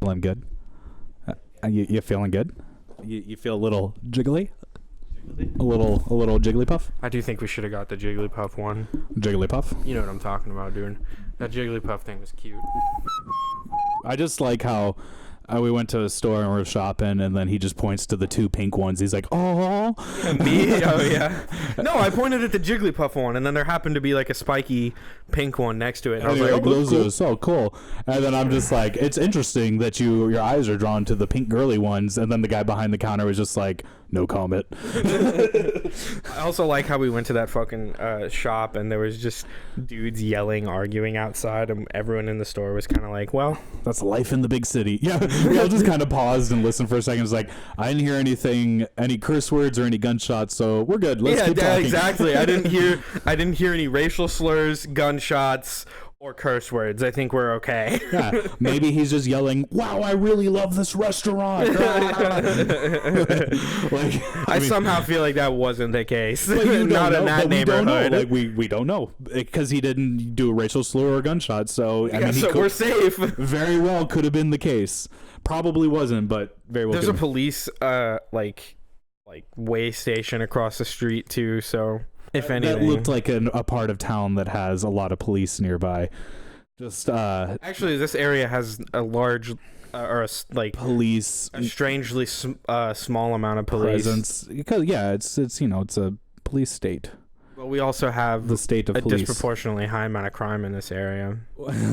feeling good? You feeling good? You feel a little jiggly? A little Jigglypuff? I do think we should have got the Jigglypuff one. Jigglypuff? You know what I'm talking about, dude. That Jigglypuff thing was cute. I just like how we went to a store and we were shopping, and then he just points to the 2 pink ones. He's like, oh. Me? Oh, yeah. No, I pointed at the Jigglypuff one, and then there happened to be like a spiky pink one next to it. And I was like, oh, those are so cool. And then I'm just like, it's interesting that your eyes are drawn to the pink girly ones. And then the guy behind the counter was just like, no comment. I also like how we went to that fucking shop, and there was just dudes yelling, arguing outside, and everyone in the store was kind of like, well, that's life in the big city. Yeah, we all just kind of paused and listened for a second. It was like, I didn't hear any curse words or any gunshots, so we're good. Let's keep talking. Exactly. I didn't hear any racial slurs, gunshots, or curse words. I think we're okay. Yeah, maybe he's just yelling, wow, I really love this restaurant. I somehow feel like that wasn't the case. Not in that neighborhood. Like we don't know, because he didn't do a racial slur or gunshot. So I mean, we're safe. Very well could have been the case. Probably wasn't, but very well. There's a police like way station across the street too. So if anything, that looked like a part of town that has a lot of police nearby. Just actually, this area has a large police, a strangely small amount of police presence, because it's a police state. Well, we also have the state of a police. Disproportionately high amount of crime in this area.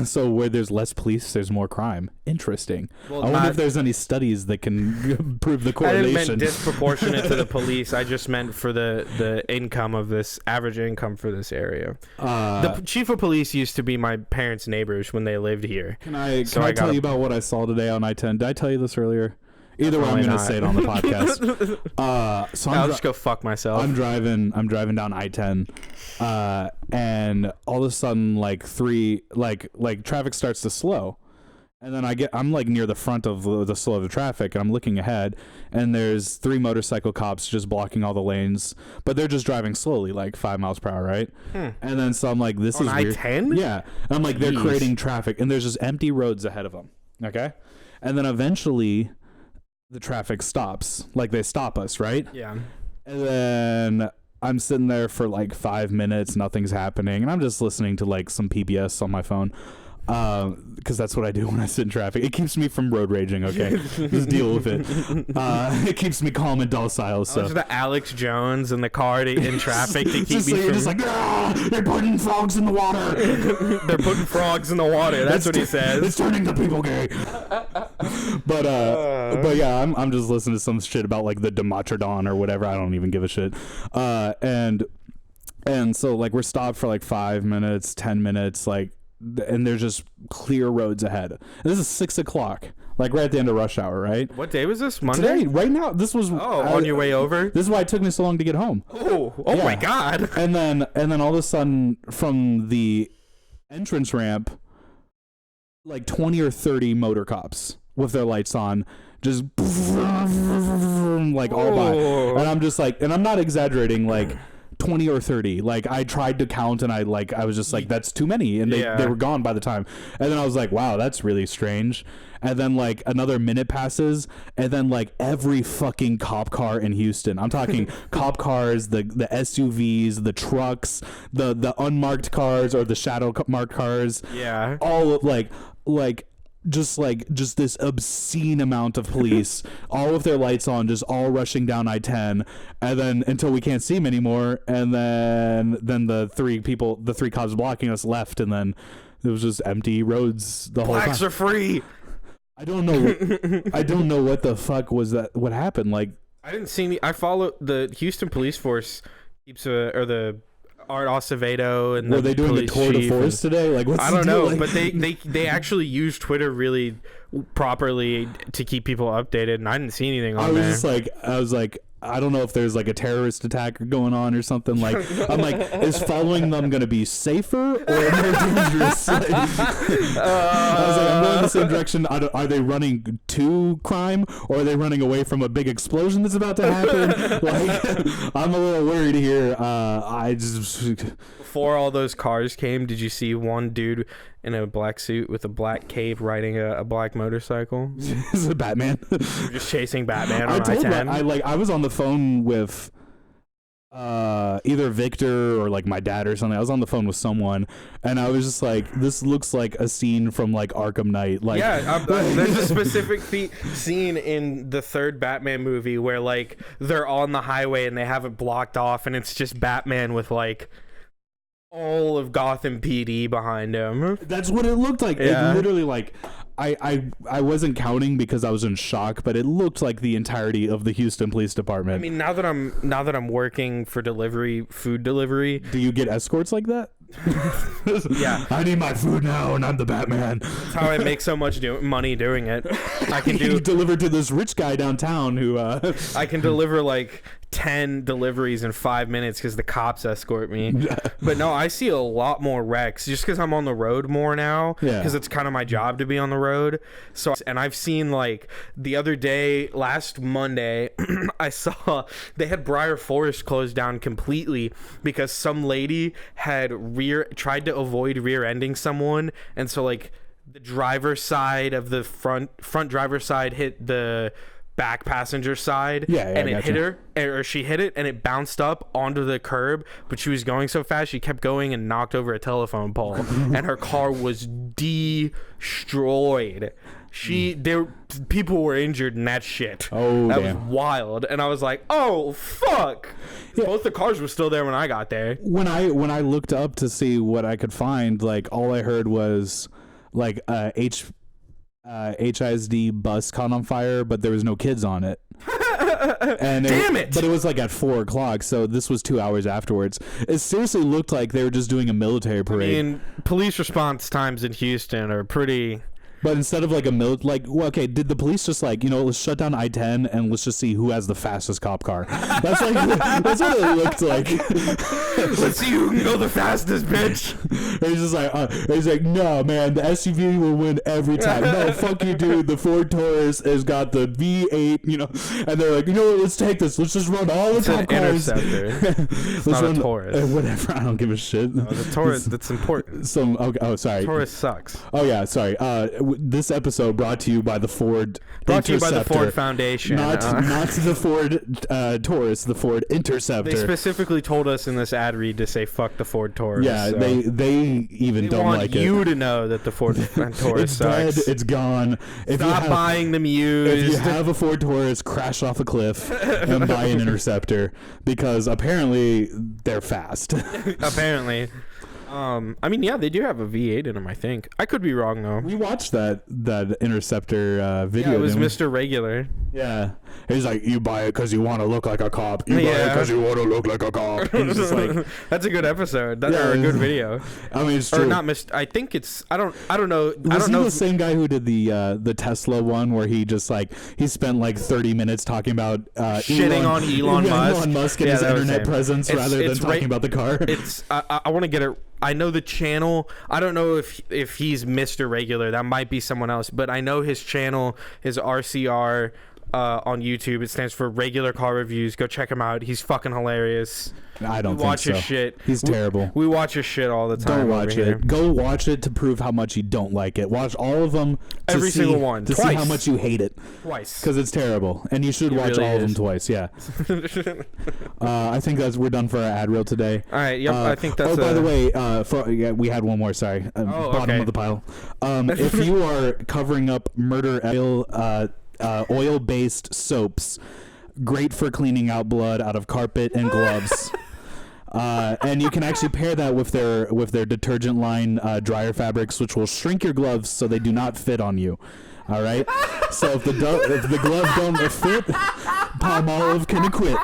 So where there's less police, there's more crime. Interesting. Well, I wonder if there's any studies that can prove the correlation. I didn't mean disproportionate to the police. I just meant for the income of this, average income for this area. The chief of police used to be my parents' neighbors when they lived here. Can I tell you about what I saw today on I-10? Did I tell you this earlier? Either way, I'm going to say it on the podcast. So I'll just go fuck myself. I'm driving down I-10, and all of a sudden, traffic starts to slow, and then I'm like near the front of the slow of the traffic, and I'm looking ahead, and there's 3 motorcycle cops just blocking all the lanes, but they're just driving slowly, like 5 miles per hour, right? And then so I'm like, this is weird. I-10? Yeah, and I'm like, they're creating traffic, and there's just empty roads ahead of them. Okay, and then eventually the traffic stops, like they stop us, right? Yeah. And then I'm sitting there for like 5 minutes, nothing's happening, and I'm just listening to like some PBS on my phone, because that's what I do when I sit in traffic. It keeps me from road raging. Okay, just deal with it. It keeps me calm and docile. So the Alex Jones in the car in traffic to keep me from... just like, they're putting frogs in the water. They're putting frogs in the water. That's what he says. It's turning the people gay. But yeah, I'm just listening to some shit about like the Dimetrodon or whatever. I don't even give a shit. And so like we're stopped for like 5 minutes, 10 minutes, like, and there's just clear roads ahead. And this is 6 o'clock, like right at the end of rush hour, right? What day was this? Monday? Today, right now. This was on your way over. This is why it took me so long to get home. Oh yeah. My god! And then all of a sudden, from the entrance ramp, like 20 or 30 motor cops with their lights on, just like all by, and I'm just like, and I'm not exaggerating, like 20 or 30. Like I tried to count, and I was just like, that's too many, and they were gone by the time. And then I was like, wow, that's really strange. And then like another minute passes, and then like every fucking cop car in Houston, I'm talking cop cars, the SUVs, the trucks, the unmarked cars or the shadow marked cars, all just this obscene amount of police, all with their lights on, just all rushing down I-10, and then until we can't see them anymore, and then the three cops blocking us left, and then it was just empty roads the whole time. Blacks are free. I don't know what the fuck was that. What happened? Like I didn't see any. I follow the Houston police force or the Art Acevedo, and were they doing the tour de force today? Like, what's I don't know, like? But they actually use Twitter really properly to keep people updated, and I didn't see anything on there. I was like, I don't know if there's like a terrorist attack going on or something. Like, I'm like, is following them going to be safer or more dangerous? Like, I was like, I'm going the same direction. Are they running to crime, or are they running away from a big explosion that's about to happen? Like, I'm a little worried here. I just... Before all those cars came, did you see one dude in a black suit with a black cape riding a black motorcycle? Is it Batman? Just chasing Batman on I-10. I was on the phone with either Victor or like my dad or something. I was on the phone with someone, and I was just like, this looks like a scene from like Arkham Knight. Like, yeah, there's a specific scene in the third Batman movie where like they're on the highway and they have it blocked off, and it's just Batman with like all of Gotham PD behind him. That's what it looked like. Yeah. It literally, like, I wasn't counting because I was in shock, but it looked like the entirety of the Houston Police Department. I mean, now that I'm working for food delivery. Do you get escorts like that? Yeah. I need my food now, and I'm the Batman. That's how I make so much money doing it. I can deliver to this rich guy downtown who I can deliver like 10 deliveries in 5 minutes because the cops escort me. But no, I see a lot more wrecks just because I'm on the road more now, because it's kind of my job to be on the road. So, and I've seen, like, the other day, last Monday, I saw they had Briar Forest closed down completely because some lady had tried to avoid rear-ending someone, and so like the driver's side of the front driver's side hit the back passenger side, and it hit her, or she hit it, and it bounced up onto the curb, but she was going so fast she kept going and knocked over a telephone pole, and her car was destroyed. People were injured in that shit. Oh, that was wild. And I was like, oh fuck. Yeah. Both the cars were still there when I got there. When I looked up to see what I could find, like, all I heard was like HISD bus caught on fire, but there was no kids on it. And Damn it! But it was like at 4:00, so this was 2 hours afterwards. It seriously looked like they were just doing a military parade. I mean, police response times in Houston are pretty... But instead of like okay, did the police just like, let's shut down I-10 and let's just see who has the fastest cop car? That's what it looked like. Let's see who can go the fastest, bitch. He's like, no, man, the SUV will win every time. No, fuck you, dude. The Ford Taurus has got the V8, and they're like, what, let's take this. Let's just run all the top cars. Interceptor. It's not a Taurus. Whatever, I don't give a shit. No, the Taurus, that's important. Sorry. Taurus sucks. Oh yeah, sorry. This episode brought to you by the Ford Brought Interceptor. to you by the Ford Foundation. Not the Ford Taurus, the Ford Interceptor. They specifically told us in this ad read to say fuck the Ford Taurus. Yeah, so. they even don't like it. They want you to know that the Ford Taurus it's sucks. Dead, it's gone. Stop buying them used. If you have a Ford Taurus, crash off a cliff and buy an Interceptor, because apparently they're fast. Apparently. I mean, yeah, they do have a V8 in them, I think. I could be wrong, though. We watched that Interceptor video. Yeah, it was Mr. Regular. Yeah. He's like, you buy it because you want to look like a cop. You buy it because you want to look like a cop. And it's just like... That's a good episode. That's a good video. I mean, it's true. Or not I think it's... I don't know. Was he the same guy who did the Tesla one where he just like... He spent like 30 minutes talking about... shitting on Elon Musk. Elon Musk and his internet presence rather than talking about the car. I want to get it... I know the channel. I don't know if he's Mr. Regular. That might be someone else. But I know his channel is RCR on YouTube. It stands for Regular Car Reviews. Go check him out. He's fucking hilarious. I don't think so. Watch his shit. He's terrible. We watch his shit all the time. Don't watch it. Go watch it to prove how much you don't like it. Watch all of them. Every single one. To see how much you hate it. Twice. Because it's terrible. And you should watch all of them twice. Yeah. I think we're done for our ad reel today. All right. Yep. I think that's... by the way, we had one more. Sorry. Bottom of the pile. If you are covering up murder oil-based soaps, great for cleaning out blood out of carpet and gloves. And you can actually pair that with their detergent line dryer fabrics, which will shrink your gloves so they do not fit on you. All right. So if the gloves don't fit, Palmolive can acquit.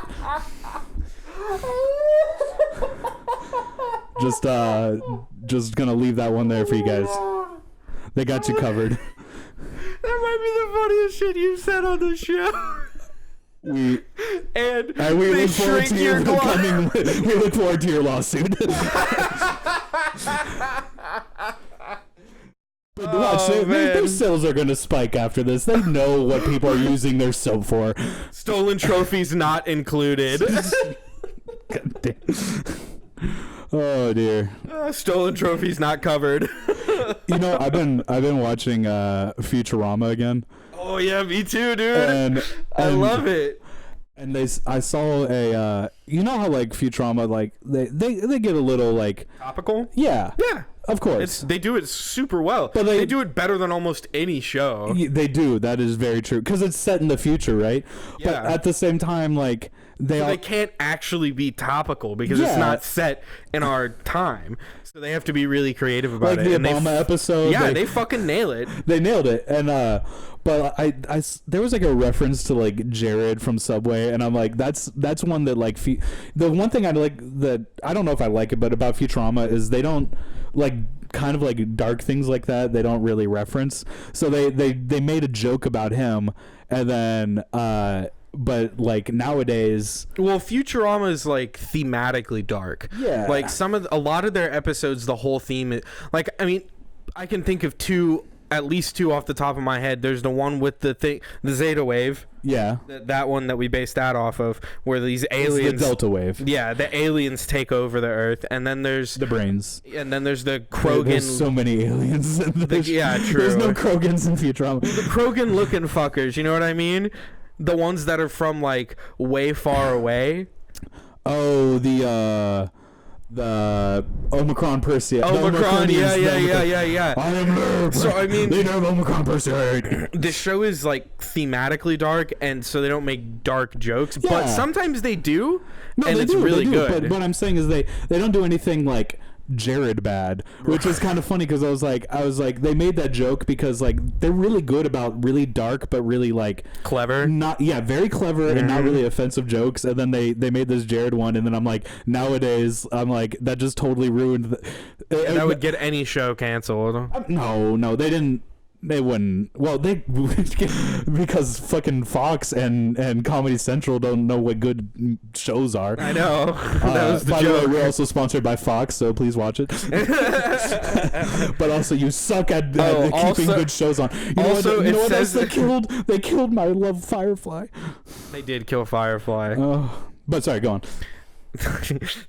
Just gonna leave that one there for you guys. They got you covered. That might be the funniest shit you've said on the show. we they look forward shrink to your glove. we look forward to your lawsuit. But watch, their sales are going to spike after this. They know what people are using their soap for. Stolen trophies not included. God damn. Oh dear. Stolen trophies not covered. You know, I've been watching Futurama again. Oh yeah, me too, dude. And I love it. And I saw a you know how like Futurama, like they get a little like topical. Yeah. Of course. They do it super well. But they do it better than almost any show. They do. That is very true. Because it's set in the future, right? Yeah. But at the same time, like, they can't actually be topical because it's not set in our time. So they have to be really creative about it. Like the Obama episode. Yeah, they fucking nail it. They nailed it. And, but there was like a reference to like Jared from Subway, and I'm like, that's one that like the one thing I like that I don't know if I like it, but about Futurama is they don't like kind of like dark things like that. They don't really reference. So they made a joke about him, and then but like nowadays, well, Futurama is like thematically dark. Yeah, like a lot of their episodes, the whole theme is like, I mean, I can think of at least two off the top of my head. There's the one with the Zeta Wave. Yeah. That one that we based that off of, where these aliens... It's the Delta Wave. Yeah, the aliens take over the Earth, and then there's... The brains. And then there's the Krogan... There's so many aliens. Yeah, true. There's no Krogans in Futurama. The Krogan-looking fuckers, you know what I mean? The ones that are from, like, way far away. Oh, the Omicron Persei. Omicron, yeah. I am nerve. So I mean, they nerve Omicron Persei. The show is like thematically dark, and so they don't make dark jokes, yeah. But sometimes they do, no, and it's really good. But what I'm saying is they don't do anything like Jared bad, which is kind of funny because I was like they made that joke because like they're really good about really dark but really like clever, very clever and not really offensive jokes, and then they made this Jared one, and then I'm like, nowadays I'm like, that just totally ruined that would get any show canceled. No, they wouldn't. Well, they because fucking Fox and Comedy Central don't know what good shows are. I know. That was the by joke. the way, we're also sponsored by Fox, so please watch it. But also, you suck at keeping good shows on. You know what else they killed? They killed my love, Firefly. They did kill Firefly. But sorry, go on.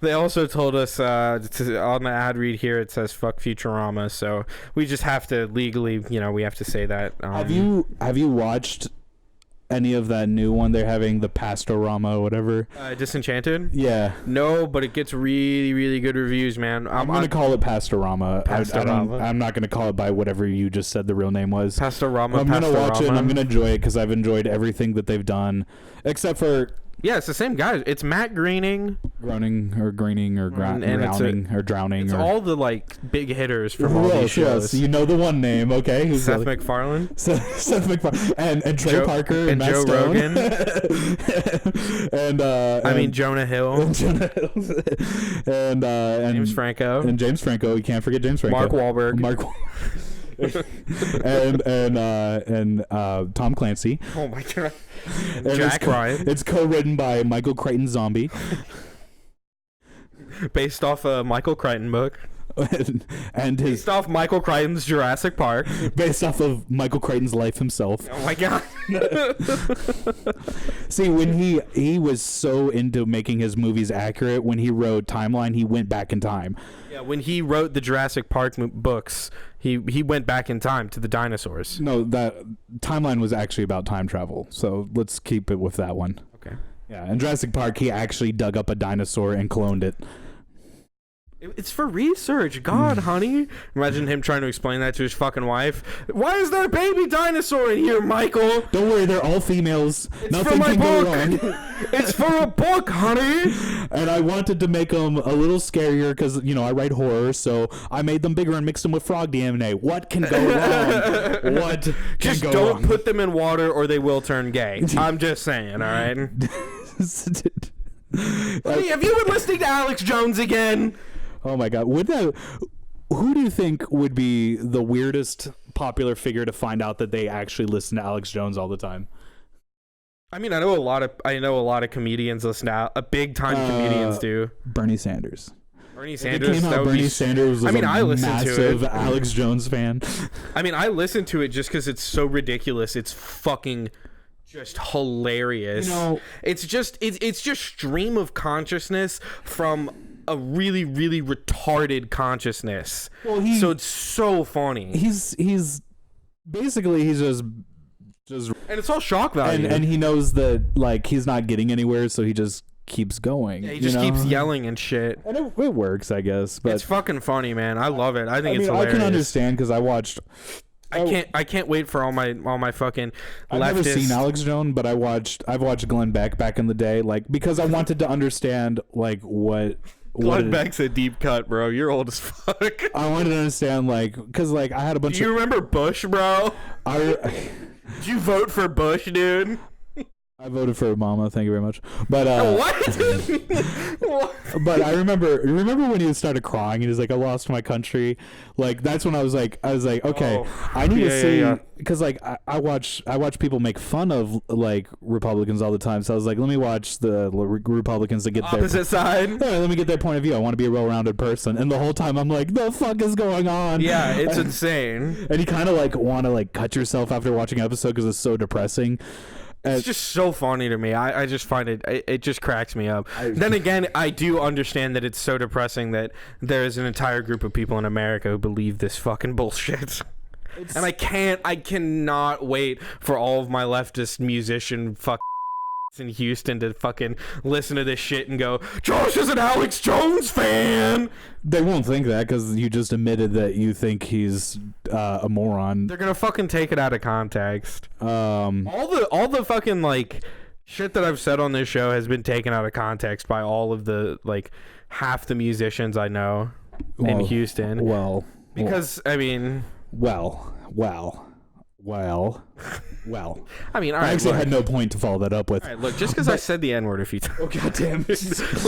They also told us on the ad read here, it says fuck Futurama, so we just have to legally, we have to say that. Have you watched any of that new one they're having, the Pastorama or whatever? Disenchanted? Yeah. No, but it gets really, really good reviews, man. I'm going to call it Pastorama. I'm not going to call it by whatever you just said the real name was. Pastorama. I'm going to watch it and I'm going to enjoy it because I've enjoyed everything that they've done, except for... Yeah, it's the same guy. It's Matt Groening. Drowning or drowning. It's all the like big hitters from all these shows. Yes, you know the one name, okay? Who's Seth MacFarlane. Seth MacFarlane and Trey Parker and Matt Joe Stone. Rogan. and Jonah Hill. and James Franco. And James Franco. You can't forget James Franco. Mark Wahlberg. and Tom Clancy. Oh my god. And Jack Ryan. It's co-written by Michael Crichton Zombie. Based off a Michael Crichton book. Based off Michael Crichton's Jurassic Park. Based off of Michael Crichton's life himself. Oh my god. See, when he was so into making his movies accurate, when he wrote Timeline, he went back in time. Yeah, when he wrote the Jurassic Park books, he went back in time to the dinosaurs. No, that Timeline was actually about time travel, so let's keep it with that one. Okay. Yeah, in Jurassic Park, he actually dug up a dinosaur and cloned it. It's for research. God, honey. Imagine him trying to explain that to his fucking wife. Why is there a baby dinosaur in here, Michael? Don't worry, they're all females. It's Nothing for my can book. go wrong. It's for a book, honey. And I wanted to make them a little scarier because, I write horror, so I made them bigger and mixed them with frog DNA. What can go wrong? What can just go don't wrong? put them in water or they will turn gay. I'm just saying, all right? Hey, have you been listening to Alex Jones again? Oh my god. Who do you think would be the weirdest popular figure to find out that they actually listen to Alex Jones all the time? I mean, I know a lot of comedians listen out. Big time comedians do. Bernie Sanders. Bernie Sanders. Sanders was I listen massive to it. Alex Jones fan. I mean, I listen to it just because it's so ridiculous. It's fucking just hilarious. You know, it's just stream of consciousnness from a really, really retarded consciousness. Well, so it's so funny. He's basically just and it's all shock value. And he knows that like he's not getting anywhere, so he just keeps going. Yeah, he just keeps yelling and shit. And it works, I guess. But it's fucking funny, man. I love it. I think it's hilarious. I can understand because I can't wait for all my fucking I've never seen Alex Jones, but I've watched Glenn Beck back in the day, like because I wanted to understand like what Glenn Beck's a deep cut, bro. You're old as fuck. I wanted to understand like because like I had a bunch. Do you remember Bush, bro? Did you vote for Bush, dude? I voted for Obama. Thank you very much. But what? But I remember when he started crying and he's like, "I lost my country." Like that's when I was like, okay, I need to see because like I watch people make fun of like Republicans all the time. So I was like, let me watch the Republicans that get their opposite side. Yeah, let me get their point of view. I want to be a well-rounded person. And the whole time I'm like, the fuck is going on? Yeah, it's insane. And you kind of like want to like cut yourself after watching an episode because it's so depressing. It's just so funny to me. I just find it just cracks me up. Then again, I do understand that it's so depressing that there is an entire group of people in America who believe this fucking bullshit. And I cannot wait for all of my leftist musician in Houston to fucking listen to this shit and go, Josh is an Alex Jones fan. They won't think that because you just admitted that you think he's a moron. They're gonna fucking take it out of context. All the fucking like shit that I've said on this show has been taken out of context by all of the like half the musicians I know in Houston. I mean, I mean, all right, I actually had no point to follow that up with. All right, look, just because I said the N-word a few times. Oh, goddamn. Look,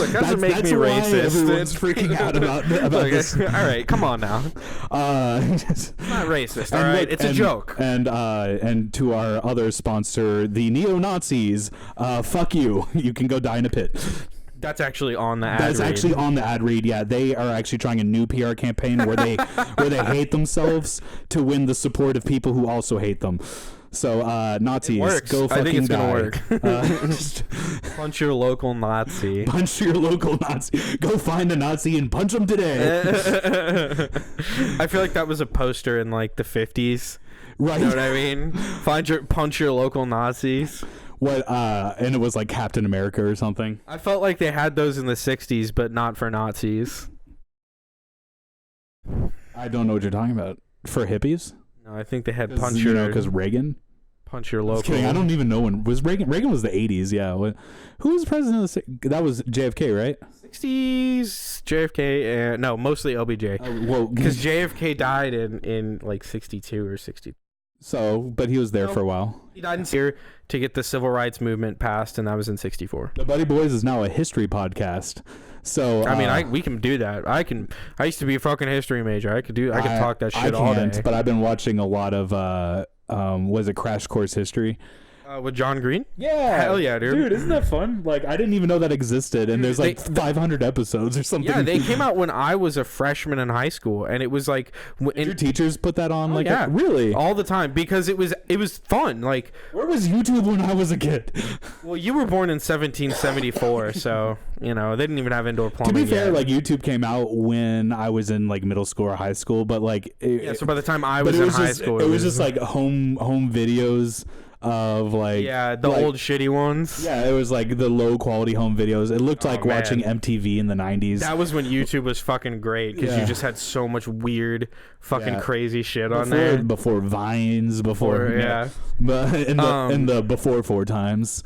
that doesn't make me racist. Everyone's freaking out about look, this. All right, come on now. It's not racist, all right? It's a joke. And to our other sponsor, the neo-Nazis, fuck you. You can go die in a pit. That's actually on the ad read. That's actually on the ad read, yeah. They are actually trying a new PR campaign where they hate themselves to win the support of people who also hate them. So, Nazis, go fucking die. I think it's gonna work. Punch your local Nazi. Punch your local Nazi. Go find a Nazi and punch him today. I feel like that was a poster in like the 50s. Right. You know what I mean? Punch your local Nazis. What and it was like Captain America or something. I felt like they had those in the 60s, but not for Nazis. I don't know what you're talking about. For hippies? No, I think they had punch your because Reagan. Punch your local. I don't even know when was Reagan. Reagan was the 80s. Yeah. Who was president of the? That was JFK, right? 60s JFK. No, mostly LBJ. Because JFK died in like 62 or 60. So, but he was there for a while. He died in here to get the civil rights movement passed, and that was in 64. The Buddy Boys is now a history podcast. So I mean, we can do that. I used to be a fucking history major. I could talk that shit all day. But I've been watching a lot of was it Crash Course History? With John Green? Yeah. Hell yeah, dude. Dude, isn't that fun? Like, I didn't even know that existed, and there's like 500 episodes or something. Yeah, they came out when I was a freshman in high school, and it was like... Did your teachers put that on? Yeah. Really? All the time, because it was fun. Like, where was YouTube when I was a kid? Well, you were born in 1774, so, they didn't even have indoor plumbing. To be fair, like, YouTube came out when I was in, like, middle school or high school, but, like... so by the time I was in high school... It was just, like, home videos... of like the old shitty ones. Yeah, it was like the low quality home videos. It looked like watching MTV in the 90s. That was when YouTube was fucking great because you just had so much weird fucking crazy shit on there. Before Vines, but in the before 4 times.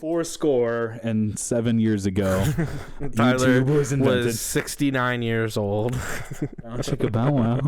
407 years ago, Tyler was invented. was 69 years old. Chicka bow wow.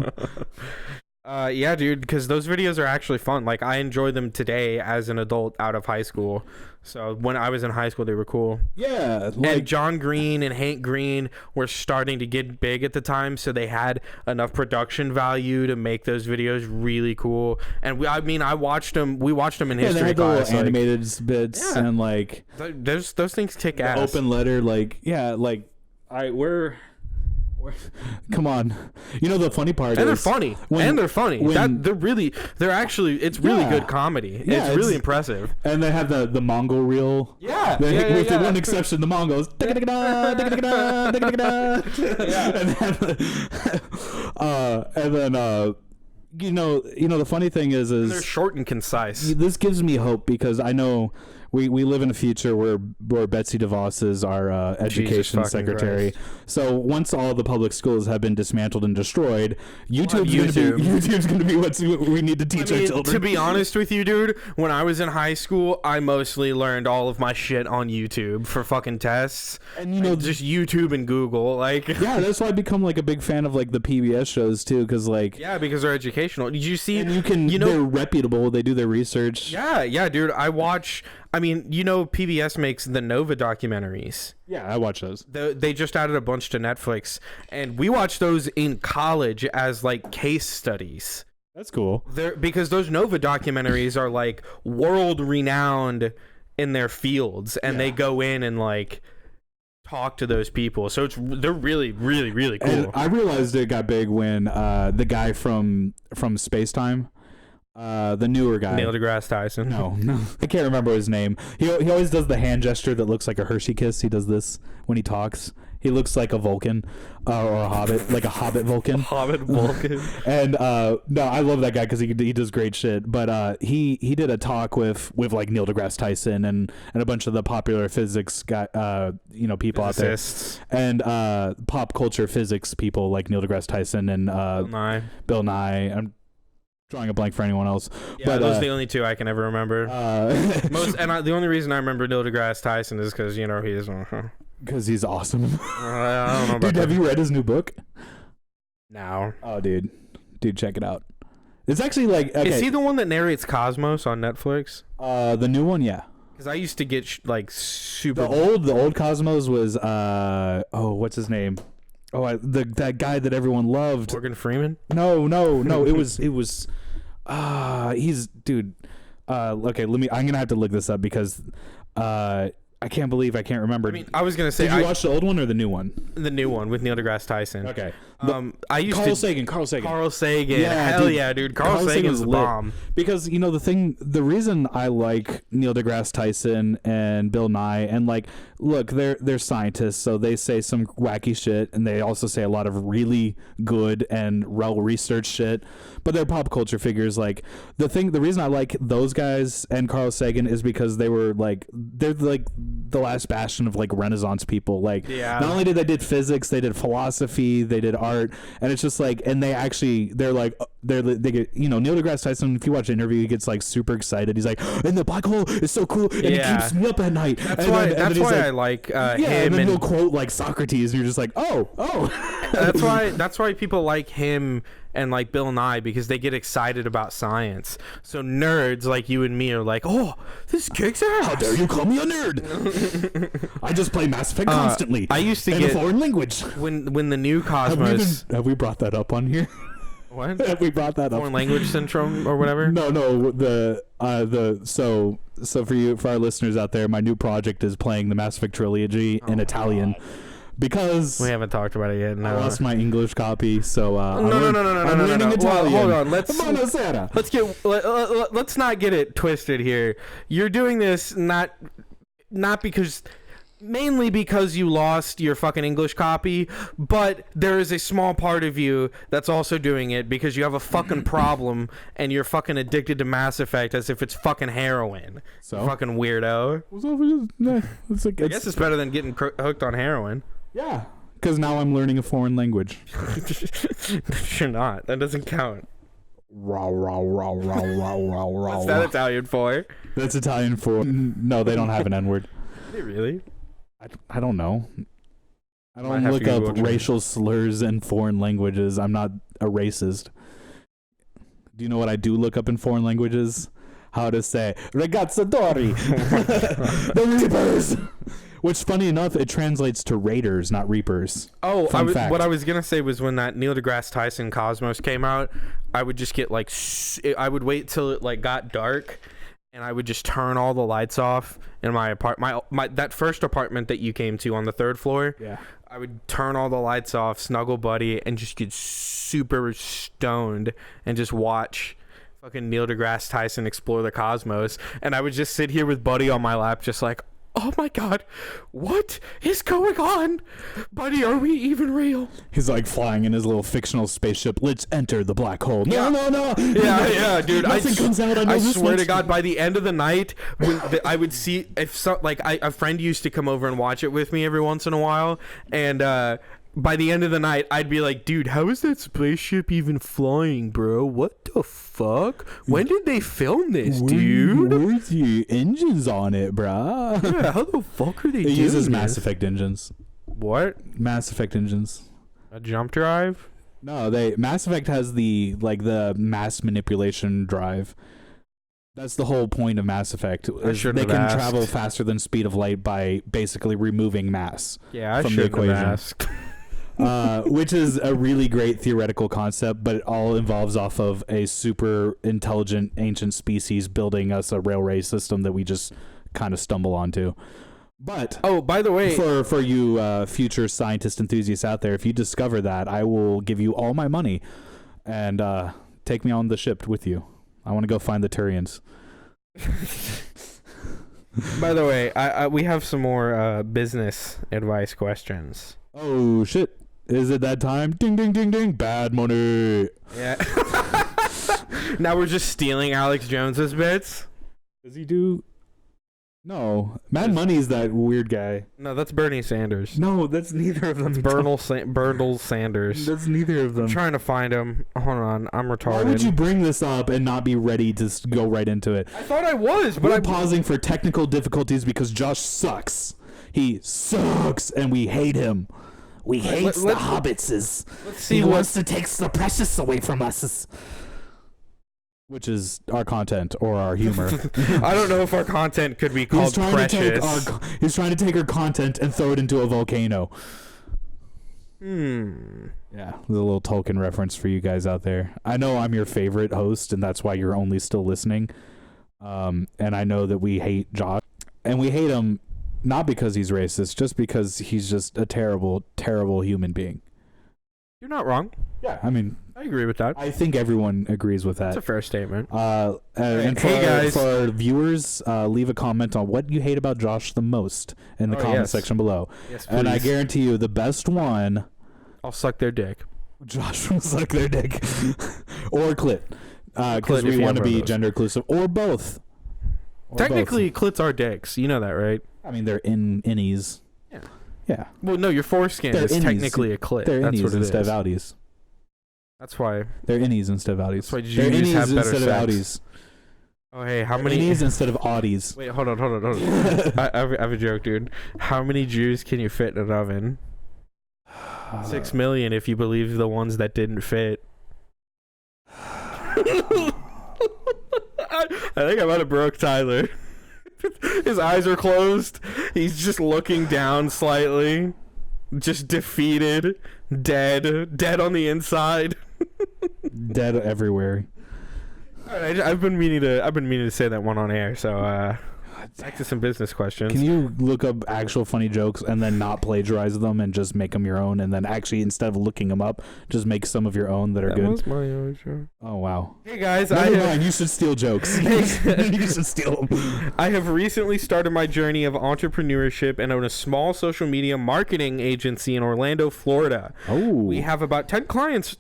Yeah, dude, because those videos are actually fun. Like, I enjoy them today as an adult out of high school. So when I was in high school, they were cool. Yeah, like, and John Green and Hank Green were starting to get big at the time, so they had enough production value to make those videos really cool. And I watched them. We watched them in history they had the class. little animated bits and like those things kick ass. Open letter, like like we're come on. You know the funny part and is they're funny. They're actually it's really good comedy. Yeah, it's really impressive. And they have the Mongol reel. Yeah. With the one exception, the Mongols. And then the funny thing is they're short and concise. This gives me hope because I know we live in a future where Betsy DeVos is our education secretary. Christ. So once all the public schools have been dismantled and destroyed, YouTube's going to be what we need to teach our children. To be honest with you, dude, when I was in high school, I mostly learned all of my shit on YouTube for fucking tests. And just YouTube and Google, like. Yeah, that's why I become like a big fan of like the PBS shows too, because like. Yeah, because they're educational. Did you see? And they're reputable. They do their research. Yeah, dude. PBS makes the Nova documentaries. Yeah, I watch those. They just added a bunch to Netflix, and we watched those in college as like case studies. That's cool. Because those Nova documentaries are like world renowned in their fields, and they go in and like talk to those people. So they're really, really, really cool. And I realized it got big when the guy from Space Time. The newer guy, Neil deGrasse Tyson. No, I can't remember his name. He always does the hand gesture that looks like a Hershey kiss. He does this when he talks. He looks like a Vulcan or a Hobbit, like a Hobbit Vulcan. Hobbit Vulcan. And no, I love that guy because he does great shit. But he did a talk with like Neil deGrasse Tyson and a bunch of the popular physics people Physicists. out there, and pop culture physics people like Neil deGrasse Tyson and Bill Nye. I'm drawing a blank for anyone else. Yeah, but those are the only two I can ever remember. The only reason I remember Neil deGrasse Tyson is because he's because he's awesome. I don't know about dude, have you read his new book? No. Oh, dude, check it out. It's actually like, okay. Is he the one that narrates Cosmos on Netflix? The new one, yeah. Because I used to get super. The old Cosmos was what's his name? That guy that everyone loved. Morgan Freeman? No. It was he's dude. Okay, I'm gonna have to look this up because I can't believe I can't remember. I mean, I was gonna say, did you watch the old one or the new one? The new one with Neil deGrasse Tyson. Okay. Carl Sagan. Carl Sagan. Yeah, hell yeah, dude. Carl Sagan's the bomb. Because the reason I like Neil deGrasse Tyson and Bill Nye, and like, look, they're scientists, so they say some wacky shit, and they also say a lot of really good and well researched shit. But they're pop culture figures. Like the reason I like those guys and Carl Sagan is because they're like the last bastion of like Renaissance people. Like, not only did they did physics, they did philosophy, they did art, and it's just like, and they get, Neil deGrasse Tyson, if you watch an interview, he gets like super excited. He's like, and the black hole is so cool, and it keeps me up at night. That's why I like him. And then he'll quote like Socrates, and you're just like, oh. That's why people like him and like Bill Nye, because they get excited about science. So nerds like you and me are like, oh, this kicks ass. How dare you call me a nerd? I just play Mass Effect constantly. I used to in get a foreign language. When the new Cosmos. Have we brought that up on here? What? Have we brought that up? Foreign language syndrome or whatever? No. So for our listeners out there, my new project is playing the Mass Effect trilogy in Italian. Because we haven't talked about it yet. No. I lost my English copy, so no. Italian. Well, hold on. Let's not get it twisted here. You're doing this not because. Mainly because you lost your fucking English copy, but there is a small part of you that's also doing it because you have a fucking problem and you're fucking addicted to Mass Effect as if it's fucking heroin. So fucking weirdo. I guess it's better than getting hooked on heroin. Yeah, because now I'm learning a foreign language. You're not. That doesn't count. What's that Italian for? That's Italian for no, they don't have an N-word. Do they really? I don't know. I don't look up racial slurs in foreign languages. I'm not a racist. Do you know what I do look up in foreign languages? How to say "Ragazzatori," the Reapers. Which, funny enough, it translates to raiders, not reapers. Oh, what I was gonna say was when that Neil deGrasse Tyson Cosmos came out, I would just get like, I would wait till it like got dark, and I would just turn all the lights off in my apartment. My that first apartment that you came to on the 3rd floor. Yeah. I would turn all the lights off, snuggle buddy, and just get super stoned and just watch fucking Neil deGrasse Tyson explore the cosmos. And I would just sit here with Buddy on my lap, just like, oh my God, what is going on? Buddy, are we even real? He's like flying in his little fictional spaceship. Let's enter the black hole. Yeah. No. Yeah, dude. Nothing comes out. I swear to God, by the end of the night, when I would see, a friend used to come over and watch it with me every once in a while, and by the end of the night, I'd be like, dude, how is that spaceship even flying, bro? What the fuck? When did they film this, dude? Where's the engines on it, bruh? Yeah, how the fuck are they doing It uses this? Mass Effect engines. What? Mass Effect engines. A jump drive? No, Mass Effect has the mass manipulation drive. That's the whole point of Mass Effect. They can travel faster than speed of light by basically removing mass. Yeah, from the equation. Which is a really great theoretical concept, but it all involves off of a super intelligent ancient species building us a railway system that we just kind of stumble onto. But by the way, for you future scientist enthusiasts out there, if you discover that, I will give you all my money and take me on the ship with you. I want to go find the Turians. By the way, we have some more business advice questions. Oh shit. Is it that time? Ding, ding, ding, ding. Bad money. Yeah. Now we're just stealing Alex Jones's bits. Does he do? No. Mad Money is that weird guy. No, that's Bernie Sanders. No, that's neither of them. It's Bernie Sanders. That's neither of them. I'm trying to find him. Hold on. I'm retarded. Why would you bring this up and not be ready to go right into it? I thought I was, but I'm pausing for technical difficulties because Josh sucks. He sucks, and we hate him. We hate the hobbitses. Let's see. He wants to take the precious away from us. Which is our content or our humor. I don't know if our content could be called precious. He's trying to take our content and throw it into a volcano. Yeah, there's a little Tolkien reference for you guys out there. I know I'm your favorite host, and that's why you're only still listening. And I know that we hate Josh. And we hate him not because he's racist, just because he's just a terrible, terrible human being. You're not wrong. Yeah, I mean, I agree with that. I think everyone agrees with that. That's a fair statement. And for our viewers, leave a comment on what you hate about Josh the most in the comment section below. Yes, please. And I guarantee you, the best one, I'll suck their dick. Josh will suck their dick, or clit, because we want to be gender inclusive, or both. Technically, clits are dicks. You know that, right? I mean, they're innies. Yeah. Yeah. Well, no, your foreskin is technically a clit. They're That's innies what it instead is. of outies. That's why. They're innies instead of outies. That's why Jews have better instead sex. of outies. Oh, hey, how many innies instead of Audis? Wait, hold on. I have a joke, dude. How many Jews can you fit in an oven? 6 million if you believe the ones that didn't fit. I think I might have broke Tyler. His eyes are closed. He's just looking down slightly. Just defeated. Dead on the inside. Dead everywhere. All right, I've been meaning to say that one on air, so back to some business questions. Can you look up actual funny jokes and then not plagiarize them and just make them your own, and then actually, instead of looking them up, just make some of your own that are good? That was my own joke. Oh, wow. Hey, guys. Never mind. You should steal jokes. You should steal them. I have recently started my journey of entrepreneurship and own a small social media marketing agency in Orlando, Florida. Oh. We have about 10 clients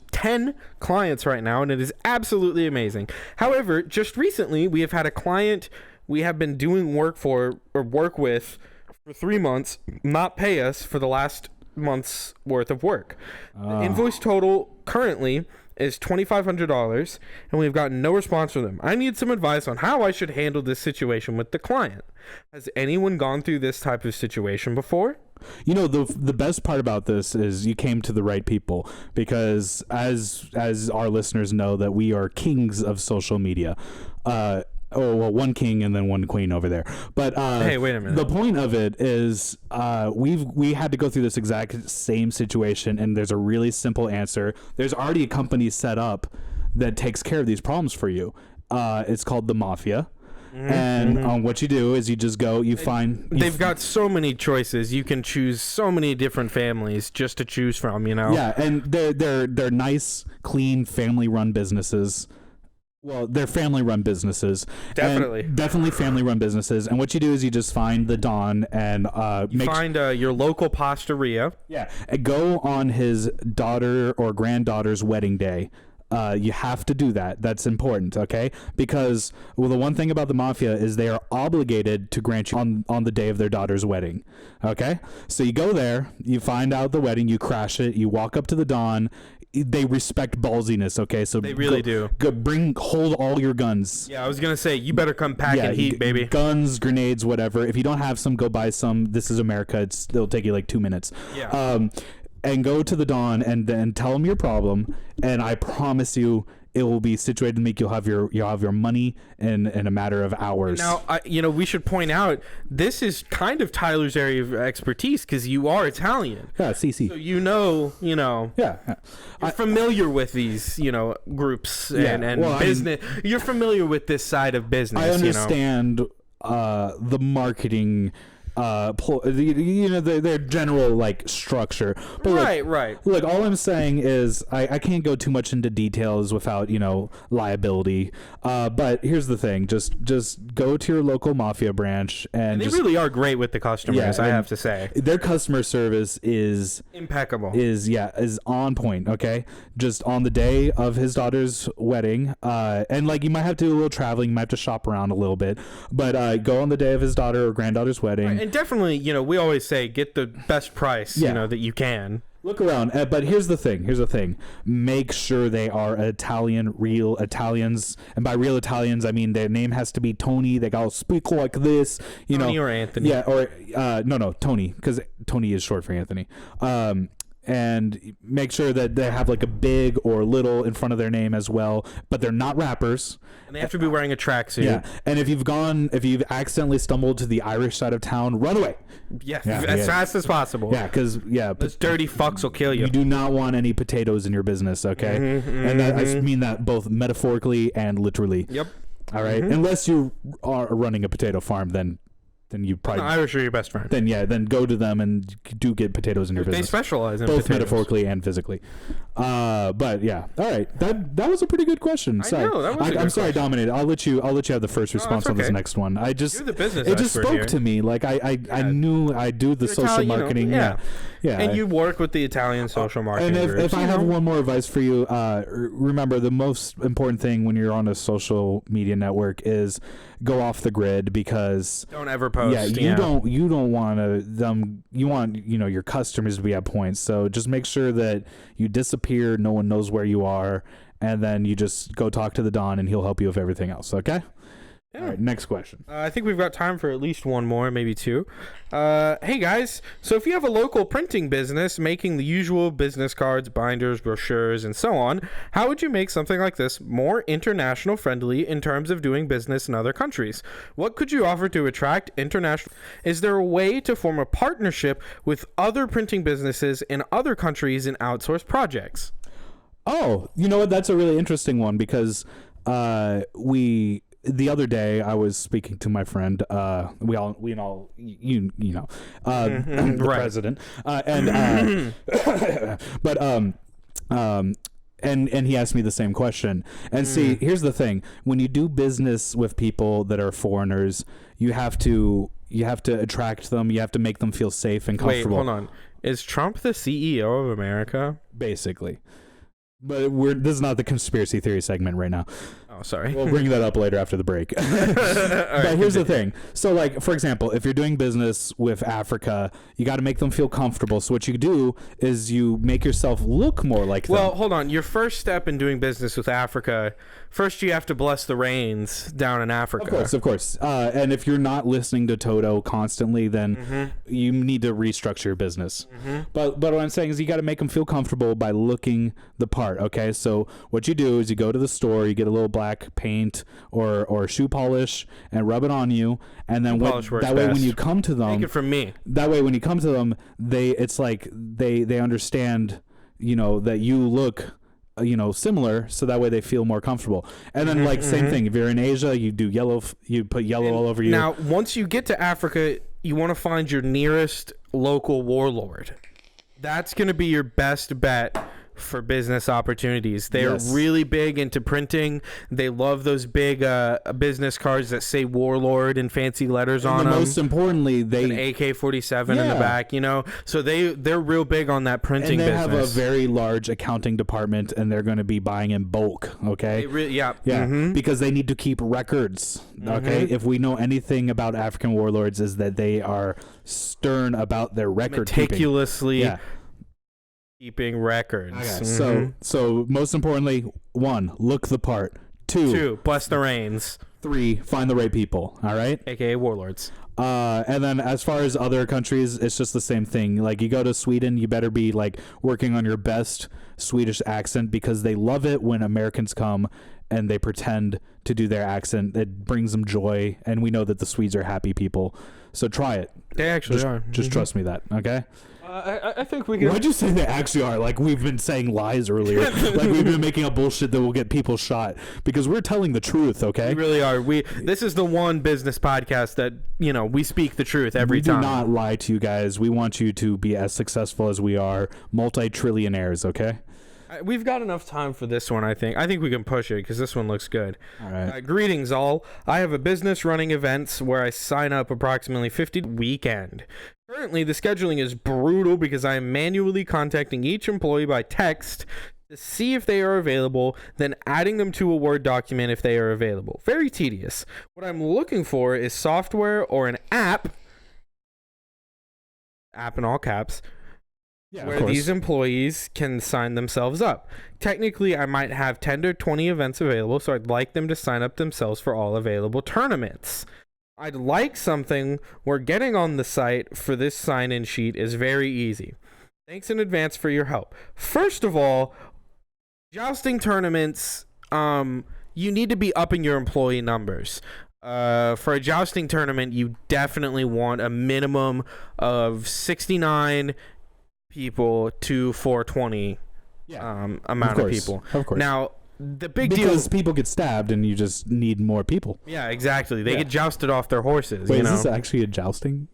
right now, and it is absolutely amazing. However, just recently, we have had a client we have been doing work with for 3 months not pay us for the last month's worth of work. The invoice total currently is $2,500, and we've gotten no response from them. I need some advice on how I should handle this situation with the client. Has anyone gone through this type of situation before? You know, the best part about this is you came to the right people, because as our listeners know, that we are kings of social media. Oh, well, one king and then one queen over there. But hey, wait a minute. The point of it is we had to go through this exact same situation, and there's a really simple answer. There's already a company set up that takes care of these problems for you. It's called the Mafia. And what you do is you just go, they've got so many choices. You can choose so many different families just to choose from, you know? Yeah, and they're nice, clean, family-run businesses. Well, they're family-run businesses. Definitely family-run businesses. And what you do is you just find the Don and find your local pastaria. Yeah, and go on his daughter or granddaughter's wedding day. You have to do that. That's important, okay? Because the one thing about the Mafia is they are obligated to grant you on the day of their daughter's wedding, okay? So you go there, you find out the wedding, you crash it, you walk up to the Don. They respect ballsiness, okay? So they really do. Hold all your guns. Yeah, I was gonna say, you better come packing heat, baby. Guns, grenades, whatever. If you don't have some, go buy some. This is America. It'll take you like 2 minutes. Yeah. And go to the Don and then tell them your problem, and I promise you, it will be situated to make you'll have your money in a matter of hours. Now, we should point out, this is kind of Tyler's area of expertise because you are Italian. Yeah, CC. So yeah, you're familiar with these, groups and business. You're familiar with this side of business. I understand the marketing. Their general like structure, but right. Look, all I'm saying is I can't go too much into details without liability. But here's the thing: just go to your local Mafia branch, and they really are great with the customers. I have to say, their customer service is impeccable. Is on point. Okay, just on the day of his daughter's wedding, and like you might have to do a little traveling, you might have to shop around a little bit, but go on the day of his daughter or granddaughter's wedding. Right. And definitely, we always say get the best price, that you can. Look around, but here's the thing. Make sure they are real Italians. And by real Italians, I mean their name has to be Tony. They gotta speak like this, Tony or Anthony. Yeah, or no, Tony, because Tony is short for Anthony. And make sure that they have like a big or little in front of their name as well, but they're not rappers. And they have to be wearing a tracksuit. Yeah, and if you've accidentally stumbled to the Irish side of town, run away. Yeah, as fast as possible. Yeah, because those dirty fucks will kill you. You do not want any potatoes in your business, okay? And I mean that both metaphorically and literally. Yep. All right, unless you are running a potato farm, then you probably Irish are your best friend. Then go to them and do get potatoes in your business. They specialize in both potatoes. Metaphorically and physically. But yeah, all right. That was a pretty good question. Sorry. I know, that was a good I'm sorry, question. Dominated. I'll let you have the first response on this next one. You're the business it just expert spoke here. to me. Like I knew I do the social marketing. Yeah. And you work with the Italian social marketing. And groups, if I have one more advice for you, remember the most important thing when you're on a social media network is go off the grid, because don't ever post. Yeah, you don't want you want your customers to be at points. So just make sure that you disappear, no one knows where you are, and then you just go talk to the Don and he'll help you with everything else. Okay. Yeah. All right, next question. I think we've got time for at least one more, maybe two. Hey guys, so if you have a local printing business making the usual business cards, binders, brochures, and so on, how would you make something like this more international friendly in terms of doing business in other countries? What could you offer to attract international? Is there a way to form a partnership with other printing businesses in other countries in outsourced projects? Oh, you know what? That's a really interesting one, because the other day I was speaking to my friend, the president, and he asked me the same question. And see, here's the thing: when you do business with people that are foreigners, you have to attract them. You have to make them feel safe and comfortable. Wait, hold on. Is Trump the CEO of America? Basically. But this is not the conspiracy theory segment right now. Oh, sorry. We'll bring that up later after the break. But here's the thing. So, like, for example, if you're doing business with Africa, you got to make them feel comfortable. So what you do is you make yourself look more like them. Well, hold on. Your first step in doing business with Africa, first you have to bless the rains down in Africa. Of course. And if you're not listening to Toto constantly, then you need to restructure your business. But what I'm saying is you got to make them feel comfortable by looking the part, okay? So what you do is you go to the store, you get a little black paint or shoe polish and rub it on you, and then that way when you come to them, take it from me. That way when you come to them, it's like they understand, that you look similar, so that way they feel more comfortable. And then same thing, if you're in Asia, you do yellow, you put yellow all over you. Now once you get to Africa, you want to find your nearest local warlord. That's going to be your best bet for business opportunities. They're really big into printing. They love those big business cards that say warlord in fancy letters on them. Most importantly, an AK-47 in the back, so they're real big on that printing business. And they have a very large accounting department, and they're going to be buying in bulk, okay? Because they need to keep records, okay? If we know anything about African warlords, is that they are stern about their record meticulously keeping records. Okay. So most importantly, 1, look the part. 2, bless the rains. 3, find the right people. All right, aka warlords. And then as far as other countries, it's just the same thing. Like, you go to Sweden, you better be like working on your best Swedish accent, because they love it when Americans come and they pretend to do their accent. It brings them joy, and we know that the Swedes are happy people. So try it. They actually are. Just trust me that, okay? I think we can. Why'd you say they actually are? Like, we've been saying lies earlier. Like, we've been making up bullshit that will get people shot, because we're telling the truth, okay? We really are. This is the one business podcast that, we speak the truth every time. We do not lie to you guys. We want you to be as successful as we are, multi-trillionaires, okay? We've got enough time for this one, I think. I think we can push it, because this one looks good. All right. Greetings, all. I have a business running events where I sign up approximately 50 weekend. Currently, the scheduling is brutal because I am manually contacting each employee by text to see if they are available, then adding them to a Word document if they are available. Very tedious. What I'm looking for is software or an app in all caps, where these employees can sign themselves up. Technically, I might have 10 to 20 events available, so I'd like them to sign up themselves for all available tournaments. I'd like something where getting on the site for this sign-in sheet is very easy. Thanks in advance for your help. First of all, jousting tournaments, you need to be upping your employee numbers. For a jousting tournament, you definitely want a minimum of 69 people to 420 amount of people. Of course. Now, the big deal, because people get stabbed and you just need more people. Yeah, exactly. They get jousted off their horses. Wait, is this actually a jousting?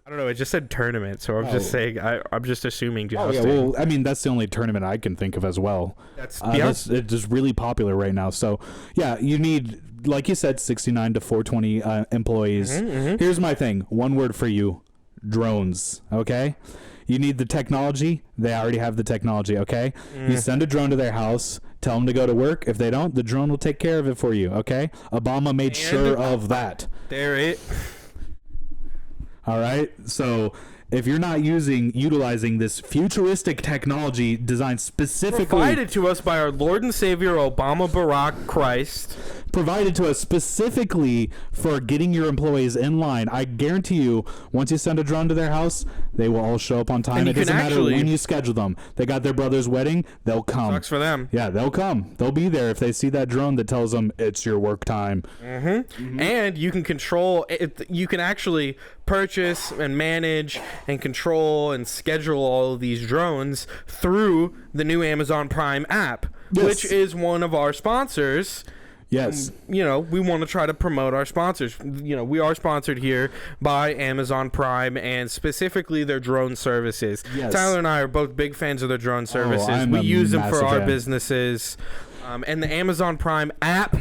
I don't know. It just said tournament, so I'm just saying. I'm just assuming jousting. Oh yeah. Well, I mean, that's the only tournament I can think of as well. It's just really popular right now. So yeah, you need, like you said, 69 to 420 employees. Here's my thing. One word for you: drones. Okay. You need the technology. They already have the technology, okay? You send a drone to their house, tell them to go to work. If they don't, the drone will take care of it for you, okay? Obama made sure of that. All right? So if you're not utilizing this futuristic technology designed specifically... provided to us by our Lord and Savior, Obama Barack Christ... provided to us specifically for getting your employees in line. I guarantee you, once you send a drone to their house, they will all show up on time. It doesn't matter when you schedule them. They got their brother's wedding, they'll come. Sucks for them. Yeah, they'll come. They'll be there if they see that drone that tells them it's your work time. And you can control it. You can actually purchase and manage and control and schedule all of these drones through the new Amazon Prime app, which is one of our sponsors. Yes. We want to try to promote our sponsors. We are sponsored here by Amazon Prime and specifically their drone services. Yes. Tyler and I are both big fans of their drone services. We use them for our businesses. And the Amazon Prime app,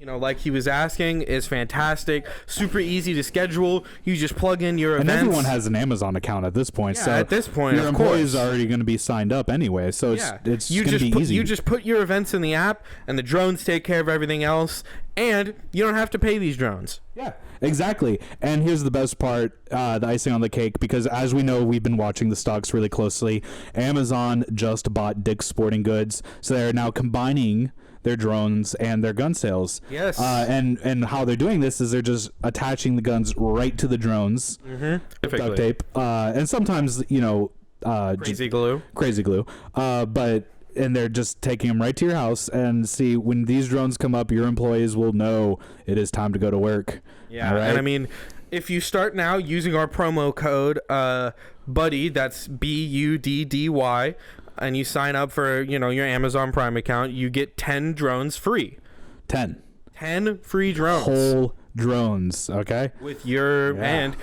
like he was asking, is fantastic. Super easy to schedule. You just plug in your events. And everyone has an Amazon account at this point. Yeah, so at this point, your of employees course. are already going to be signed up anyway. So it's going to be easy. You just put your events in the app, and the drones take care of everything else. And you don't have to pay these drones. Yeah, exactly. And here's the best part, the icing on the cake, because as we know, we've been watching the stocks really closely. Amazon just bought Dick's Sporting Goods, so they're now combining their drones and their gun sales. Yes. And how they're doing this is they're just attaching the guns right to the drones. Duct tape. And sometimes, crazy glue. And they're just taking them right to your house. And see, when these drones come up, your employees will know it is time to go to work. Yeah. Right? And I mean, if you start now using our promo code, BUDDY, that's BUDDY, and you sign up for, your Amazon Prime account, you get 10 drones free. 10 free drones. Whole drones, okay? With your and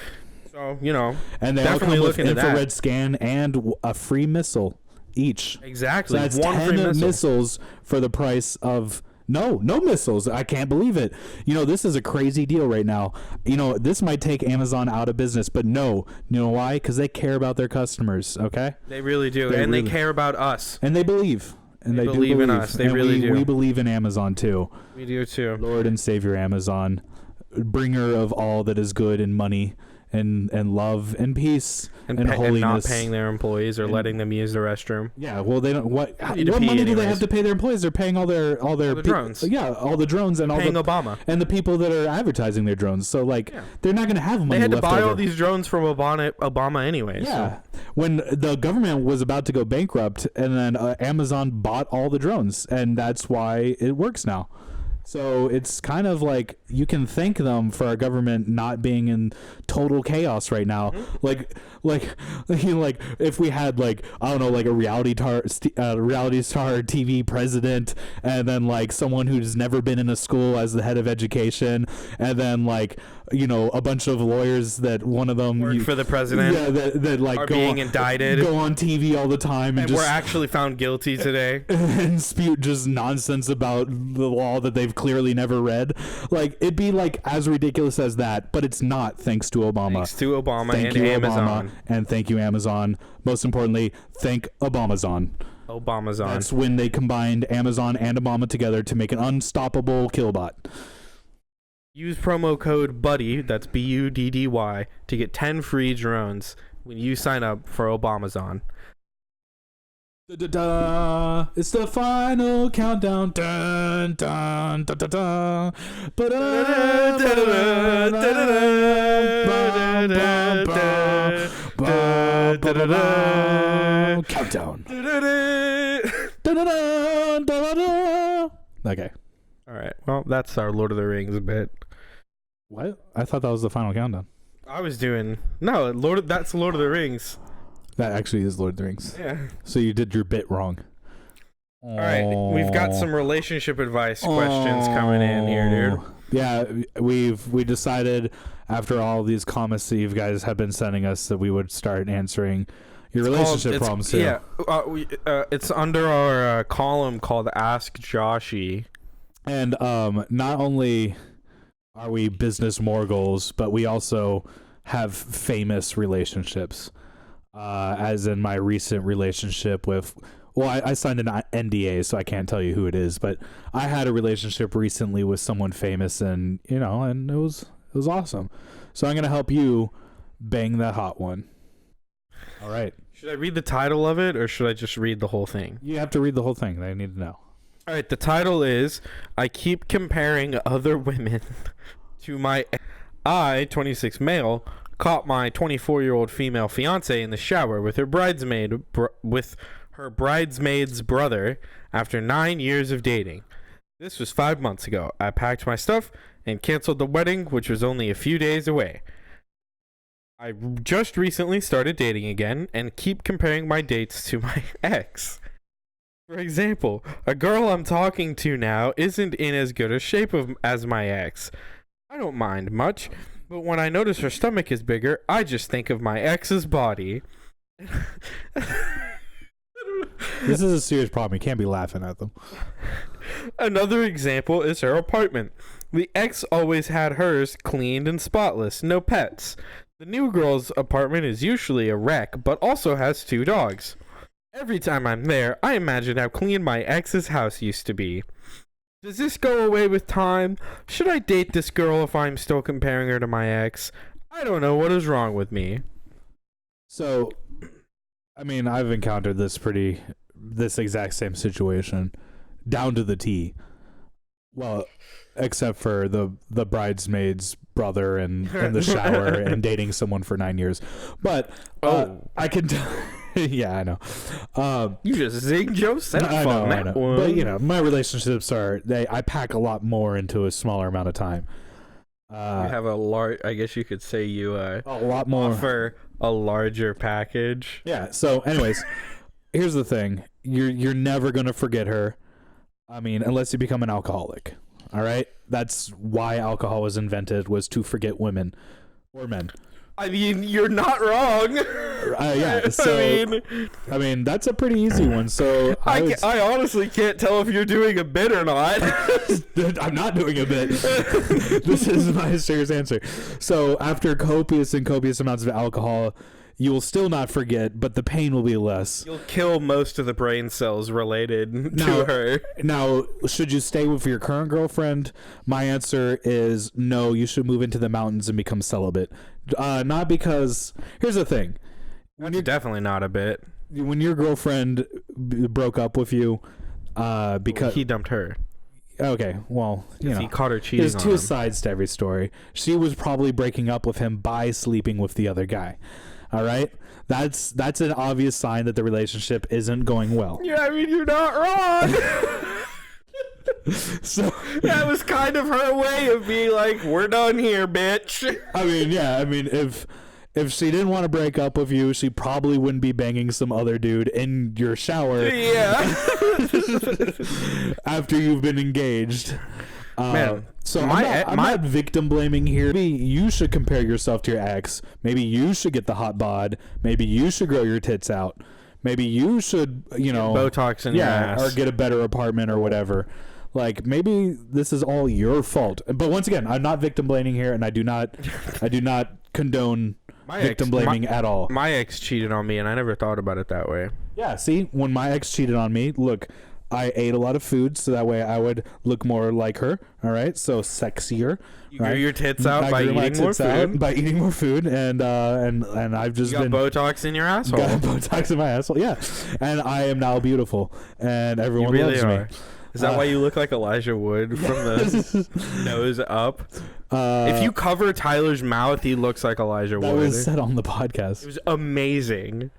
so, and they definitely all come look with into infrared that. Scan and a free missile each. Exactly. So that's one 10 free missile. missiles for the price of no missiles. I can't believe it. This is a crazy deal right now. This might take Amazon out of business, but no. You know why? Because they care about their customers, okay? They really do. They care about us. And they believe. And they believe do in us. They really do. We believe in Amazon too. We do too. Lord and Savior Amazon, bringer of all that is good and money and love and peace and holiness. And not paying their employees or letting them use the restroom. Yeah, well, they don't. What money do they have to pay their employees? They're paying all their drones. Yeah, all the drones and paying all Obama and the people that are advertising their drones. So they're not going to have money. They had to left buy over. all these drones from Obama anyway. Yeah, when the government was about to go bankrupt, and then Amazon bought all the drones, and that's why it works now. So it's kind of like you can thank them for our government not being in total chaos right now. Like if we had a reality star TV president, and then someone who's never been in a school as the head of education, and then a bunch of lawyers that one of them work for the president. Yeah, that are being indicted, go on TV all the time, and we're actually found guilty today, and spew just nonsense about the law that they've clearly never read. It'd be as ridiculous as that, but it's not. Thanks to Obama. Thanks to Obama Thank and you, Amazon. Obama, and thank you, Amazon. Most importantly, thank Obamazon. That's when they combined Amazon and Obama together to make an unstoppable killbot. Use promo code BUDDY, that's BUDDY, to get 10 free drones when you sign up for Obamazon. It's the final countdown. Dun, dun, dun, dun, dun. Countdown. Okay. All right. Well, that's our Lord of the Rings bit. What? I thought that was the final countdown. That's Lord of the Rings. That actually is Lord of the Rings. Yeah. So you did your bit wrong. All right. We've got some relationship advice questions coming in here, dude. Yeah, we decided after all these comments that you guys have been sending us that we would start answering your relationship problems too. Yeah. It's under our column called Ask Joshy. And not only are we business moguls, but we also have famous relationships. As in my recent relationship with, I signed an NDA, so I can't tell you who it is, but I had a relationship recently with someone famous, and and it was awesome. So I'm gonna help you bang that hot one. All right. Should I read the title of it, or should I just read the whole thing? You have to read the whole thing. They need to know. All right. The title is "I keep comparing other women to my." I, 26 male, caught my 24-year-old female fiance in the shower with her bridesmaid's brother after 9 years of dating. This was 5 months ago. I packed my stuff and canceled the wedding, which was only a few days away. I just recently started dating again and keep comparing my dates to my ex. For example, a girl I'm talking to now isn't in as good a shape as my ex. I don't mind much, but when I notice her stomach is bigger, I just think of my ex's body. This is a serious problem. You can't be laughing at them. Another example is her apartment. The ex always had hers cleaned and spotless, no pets. The new girl's apartment is usually a wreck, but also has 2 dogs. Every time I'm there, I imagine how clean my ex's house used to be. Does this go away with time? Should I date this girl if I'm still comparing her to my ex? I don't know what is wrong with me. So, I mean, I've encountered this exact same situation, down to the T. Well, except for the bridesmaid's brother and the shower and dating someone for 9 years. But I can yeah, I know. You just zigged yourself on that one. But, my relationships I pack a lot more into a smaller amount of time. You have a large, I guess you could say you a lot more offer a larger package. Yeah, so anyways, here's the thing. You're never going to forget her. I mean, unless you become an alcoholic. All right? That's why alcohol was invented, was to forget women or men. I mean, you're not wrong. Yeah, so I mean, that's a pretty easy one. So I honestly can't tell if you're doing a bit or not. I'm not doing a bit. This is my serious answer. So after copious amounts of alcohol, you will still not forget, but the pain will be less. You'll kill most of the brain cells related to her. Now, should you stay with your current girlfriend? My answer is no, you should move into the mountains and become celibate. Not because... Here's the thing. That's definitely not a bit. When your girlfriend broke up with you, because... He dumped her. Okay, well, he caught her cheating on him. There's 2 sides to every story. She was probably breaking up with him by sleeping with the other guy. All right, that's an obvious sign that the relationship isn't going well. Yeah, I mean, you're not wrong. So that was kind of her way of being like, "We're done here, bitch." I mean, yeah, if she didn't want to break up with you, she probably wouldn't be banging some other dude in your shower. Yeah. After you've been engaged. Man, so I'm not victim blaming here. Maybe you should compare yourself to your ex. Maybe you should get the hot bod. Maybe you should grow your tits out. Maybe you should, get Botox in your ass, or get a better apartment or whatever. Like, maybe this is all your fault. But once again, I'm not victim blaming here, and I do not condone victim blaming at all. My ex cheated on me, and I never thought about it that way. Yeah, see, when my ex cheated on me, look, I ate a lot of food, so that way I would look more like her. All right, so sexier. You grew your tits out by eating more food. By eating more food, and I've just been Botox in your asshole. Got Botox in my asshole, yeah. And I am now beautiful, and everyone loves me. Is that why you look like Elijah Wood from the nose up? If you cover Tyler's mouth, he looks like Elijah Wood. That was said on the podcast. It was amazing.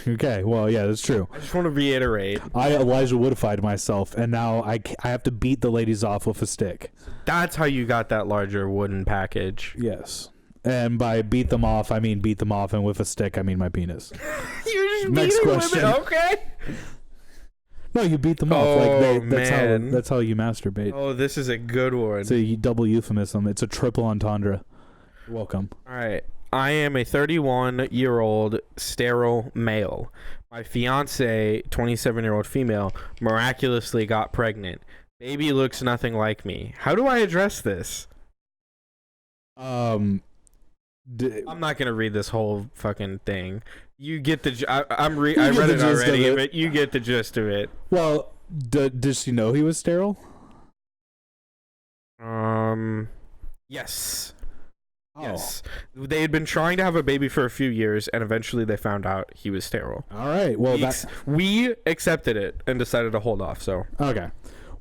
Okay, well, yeah, that's true. I just want to reiterate. I Elijah Woodified myself, and now I have to beat the ladies off with a stick. That's how you got that larger wooden package. Yes. And by beat them off, I mean beat them off, and with a stick, I mean my penis. You just Next beat question. Women? Okay. No, you beat them off. That's how you masturbate. Oh, this is a good one. It's a double euphemism. It's a triple entendre. You're welcome. All right. I am a 31-year-old sterile male. My fiance, 27-year-old female, miraculously got pregnant. Baby looks nothing like me. How do I address this? I'm not gonna read this whole fucking thing. You get the. I read it already, but you get the gist of it. Well, does she know he was sterile? Yes. Oh. Yes. They had been trying to have a baby for a few years, and eventually they found out he was sterile. All right. Well, we accepted it and decided to hold off. So okay.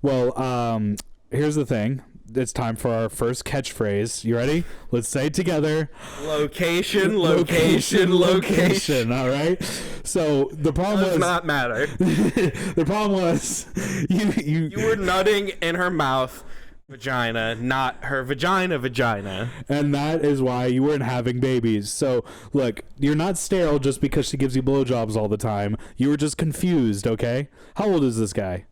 Well, here's the thing. It's time for our first catchphrase. You ready? Let's say it together. Location, location, location. All right. So the problem does not matter. The problem was you were nutting in her mouth. Vagina, not her vagina. And that is why you weren't having babies. So, look, you're not sterile just because she gives you blowjobs all the time. You were just confused, okay? How old is this guy?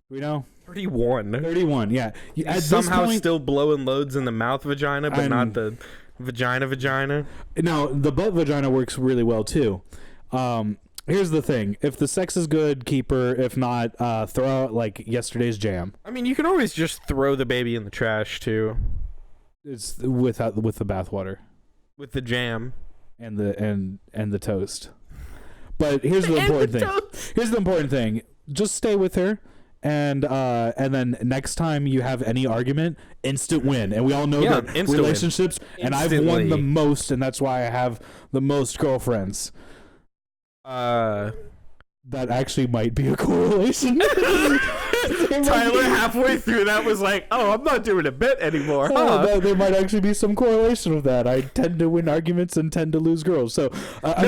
We know? 31, yeah. He's somehow still blowing loads in the mouth vagina, but not the vagina. Now, the butt vagina works really well, too. Here's the thing: if the sex is good, keep her. If not, throw out like yesterday's jam. I mean, you can always just throw the baby in the trash too. It's with the bathwater, with the jam, and the toast. But here's the important thing. Here's the important thing. Just stay with her, and then next time you have any argument, instant win. And we all know that relationships, and I've won the most, and that's why I have the most girlfriends. That actually might be a correlation. Tyler halfway through that was like, "Oh, I'm not doing a bit anymore." There might actually be some correlation with that. I tend to win arguments and tend to lose girls. So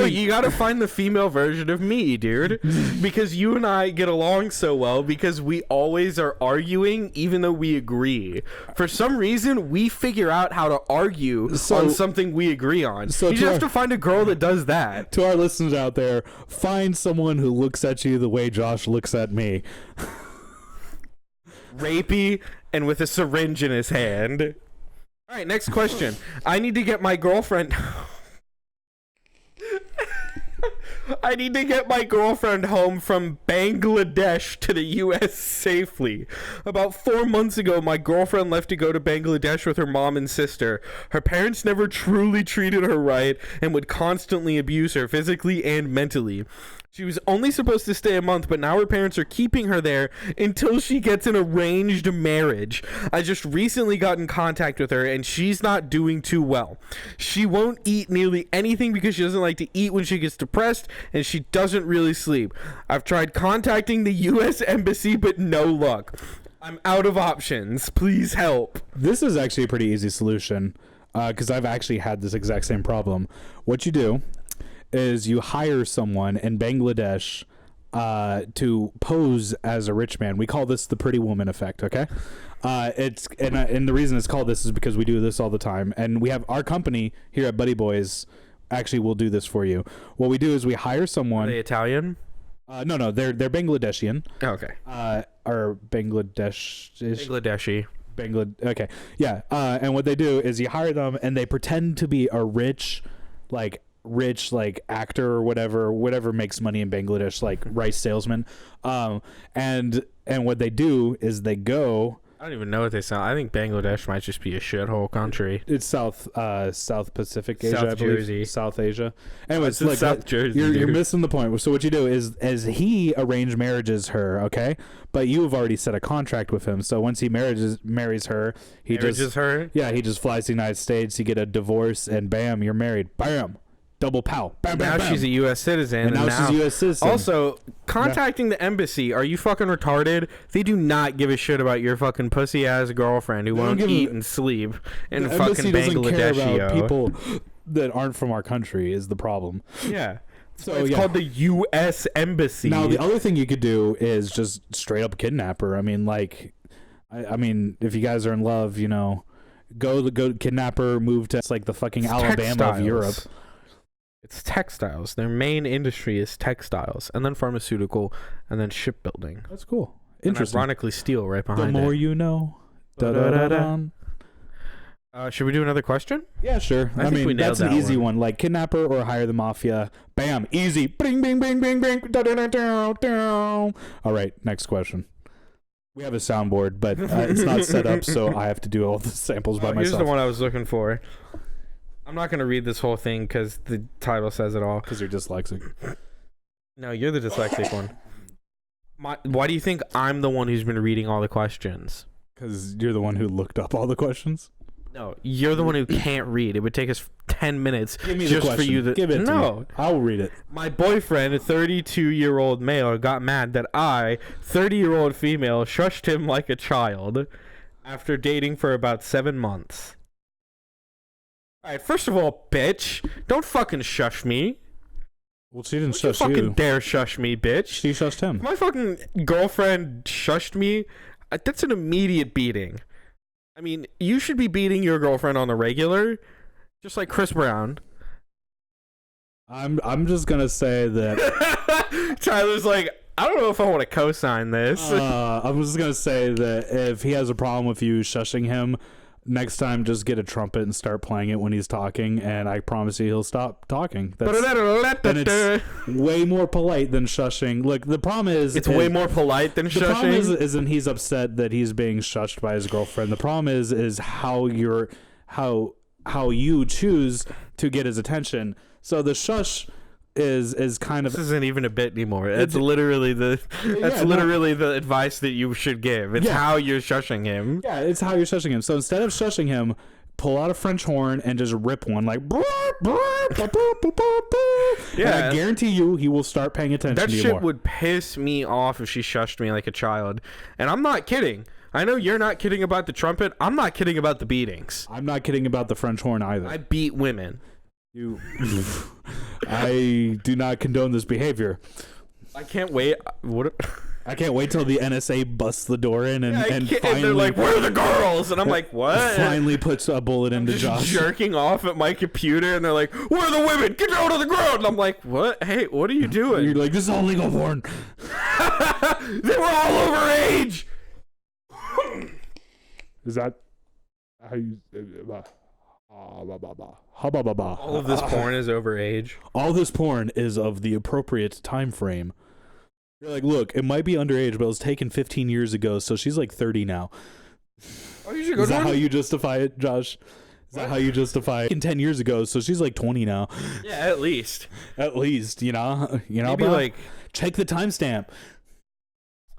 you got to find the female version of me, dude, because you and I get along so well because we always are arguing, even though we agree. For some reason, we figure out how to argue on something we agree on. So you just have to find a girl that does that. To our listeners out there, find someone who looks at you the way Josh looks at me. Rapey and with a syringe in his hand. All right, next question. I need to get my girlfriend home from Bangladesh to the U.S. safely. About 4 months ago, my girlfriend left to go to Bangladesh with her mom and sister. Her parents never truly treated her right and would constantly abuse her physically and mentally. She was only supposed to stay a month, but now her parents are keeping her there until she gets an arranged marriage. I just recently got in contact with her, and she's not doing too well. She won't eat nearly anything because she doesn't like to eat when she gets depressed, and she doesn't really sleep. I've tried contacting the U.S. Embassy, but no luck. I'm out of options. Please help. This is actually a pretty easy solution because I've actually had this exact same problem. What you do is you hire someone in Bangladesh to pose as a rich man. We call this the pretty woman effect, okay? And the reason it's called this is because we do this all the time. And we have our company here at Buddy Boys actually will do this for you. What we do is we hire someone. Are they Italian? No, they're Bangladeshian. Oh, okay. Or Bangladeshi. Okay. Yeah. And what they do is you hire them and they pretend to be a rich actor or whatever makes money in Bangladesh, like rice salesman. And what they do is they go. I don't even know what they sound. I think Bangladesh might just be a shithole country. It's South Pacific Asia, South I believe. Jersey. South Asia. Anyways, it's South Jersey. You're missing the point. So what you do is he arranged marriages her, okay? But you have already set a contract with him. So once he marries her, he just flies to the United States. You get a divorce, and bam, you're married. Bam. Double pow. Bam, bam, now bam. She's a U.S. citizen. And now she's a U.S. citizen. Also, contacting the embassy. Are you fucking retarded? They do not give a shit about your fucking pussy-ass girlfriend who won't eat and sleep in fucking Bangladesh. Care about people that aren't from our country is the problem. Yeah. So it's called the U.S. Embassy. Now, the other thing you could do is just straight up kidnap her. I mean, if you guys are in love, go kidnap her, move to the fucking Alabama of Europe. It's textiles. Their main industry is textiles, and then pharmaceutical, and then shipbuilding. That's cool. Interesting. And ironically, steel right behind it. The more you know. Da-da-da-da. Should we do another question? Yeah, sure. I mean, that's an easy one. Like kidnap her or hire the mafia. Bam, easy. Bing, bing, bing, bing, bing. Da-da-da-da-da. All right, next question. We have a soundboard, but it's not set up, so I have to do all the samples by myself. Here's the one I was looking for. I'm not going to read this whole thing because the title says it all. Because you're dyslexic. No, you're the dyslexic one. Why do you think I'm the one who's been reading all the questions? Because you're the one who looked up all the questions? No, you're the one who can't read. It would take us 10 minutes Give me just the for you to... Give it to me. I'll read it. My boyfriend, a 32-year-old male, got mad that I, 30-year-old female, shushed him like a child after dating for about 7 months. Alright, first of all, bitch, don't fucking shush me. Well, she didn't shush you. You Fucking dare shush me, bitch. She shushed him. If my fucking girlfriend shushed me, that's an immediate beating. I mean, you should be beating your girlfriend on the regular, just like Chris Brown. I'm just gonna say that Tyler's like, I don't know if I want to co-sign this. I'm just gonna say that if he has a problem with you shushing him, next time, just get a trumpet and start playing it when he's talking, and I promise you he'll stop talking. And it's way more polite than shushing. Look, the problem is... It's way more polite than shushing? The problem isn't he's upset that he's being shushed by his girlfriend. The problem is how you choose to get his attention. So the shush... is kind of... This isn't even a bit anymore. That's literally the advice that you should give. It's how you're shushing him. Yeah, it's how you're shushing him. So instead of shushing him, pull out a French horn and just rip one like... Yeah. And I guarantee you he will start paying attention to you more. That shit would piss me off if she shushed me like a child. And I'm not kidding. I know you're not kidding about the trumpet. I'm not kidding about the beatings. I'm not kidding about the French horn either. I beat women. I do not condone this behavior. I can't wait. I can't wait till the NSA busts the door in and finally... And they're like, where are the girls? And I'm like, what? Finally puts a bullet into Josh. Jerking off at my computer, and they're like, where are the women? Get down to the ground! And I'm like, what? Hey, what are you doing? You're like, this is all legal porn. They were all over age! Is that how you... All of this porn is over age. All this porn is of the appropriate time frame. You're like, look, it might be underage, but it was taken 15 years ago, so she's like 30 now. Oh, you should go. Is that how you justify it, Josh? Is that how you justify it? 10 years ago, so she's like 20 now. Yeah, at least. At least, you know, maybe bro? Like check the timestamp.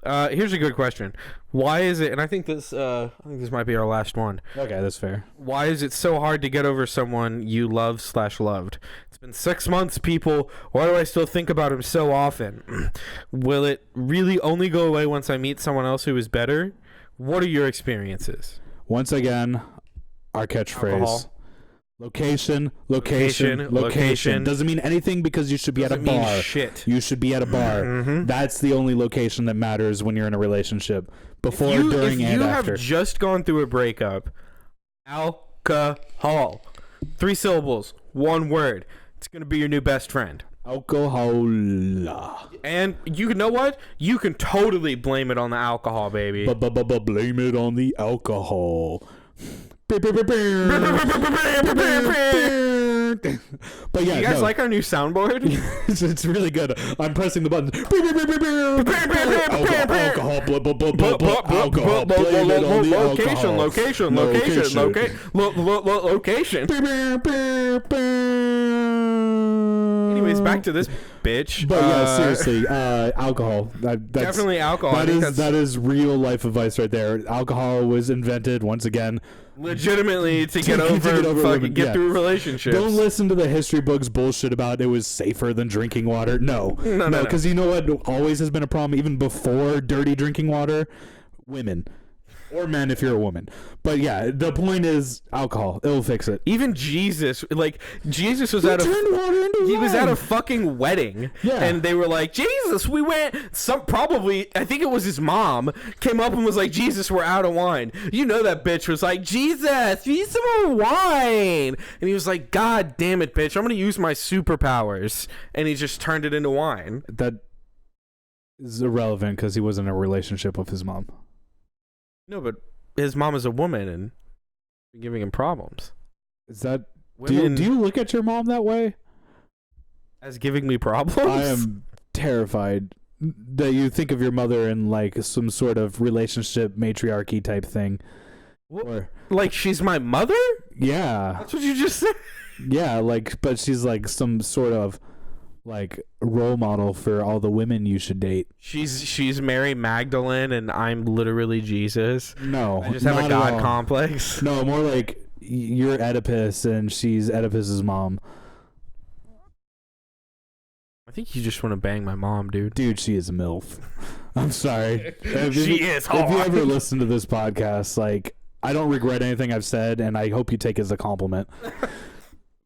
Here's a good question. Why is it, and I think this might be our last one. Okay, that's fair. Why is it so hard to get over someone you love/loved? It's been 6 months, people. Why do I still think about him so often? Will it really only go away once I meet someone else who is better? What are your experiences? Once again, our catchphrase. Alcohol. Location. Doesn't mean anything because you should be at a bar. Shit. You should be at a bar. Mm-hmm. That's the only location that matters when you're in a relationship. Before, during, and after. If you have just gone through a breakup, alcohol. 3 syllables, 1 word. It's going to be your new best friend. Alcohol. And you know what? You can totally blame it on the alcohol, baby. Blame it on the alcohol. But yeah, you guys like our new soundboard? It's really good. I'm pressing the button. Alcohol. Location. Anyways, back to this bitch. But yeah, seriously, alcohol. That's definitely alcohol. That is real life advice right there. Alcohol was invented once again. Legitimately to get through relationships. Don't listen to the history books bullshit about it was safer than drinking water. No, because you know what always has been a problem, even before dirty drinking water? Women. Or men if you're a woman. But yeah, the point is alcohol. It'll fix it. Even Jesus was at a fucking wedding. Yeah. And they were like, Jesus, we went I think it was his mom came up and was like, Jesus, we're out of wine. You know that bitch was like, Jesus, we need some more wine. And he was like, God damn it, bitch, I'm gonna use my superpowers. And he just turned it into wine. That is irrelevant because he was in a relationship with his mom. No, but his mom is a woman and giving him problems. Is that... Do you look at your mom that way? As giving me problems? I am terrified that you think of your mother in like some sort of relationship matriarchy type thing. Or, like she's my mother? Yeah. That's what you just said? Yeah, like, but she's like some sort of like role model for all the women you should date. She's Mary Magdalene and I'm literally Jesus. No, I just have a God complex. No, more like you're Oedipus and she's Oedipus's mom. I think you just want to bang my mom, dude. Dude, she is a MILF. I'm sorry. She is hot. If you ever listen to this podcast, like, I don't regret anything I've said, and I hope you take it as a compliment.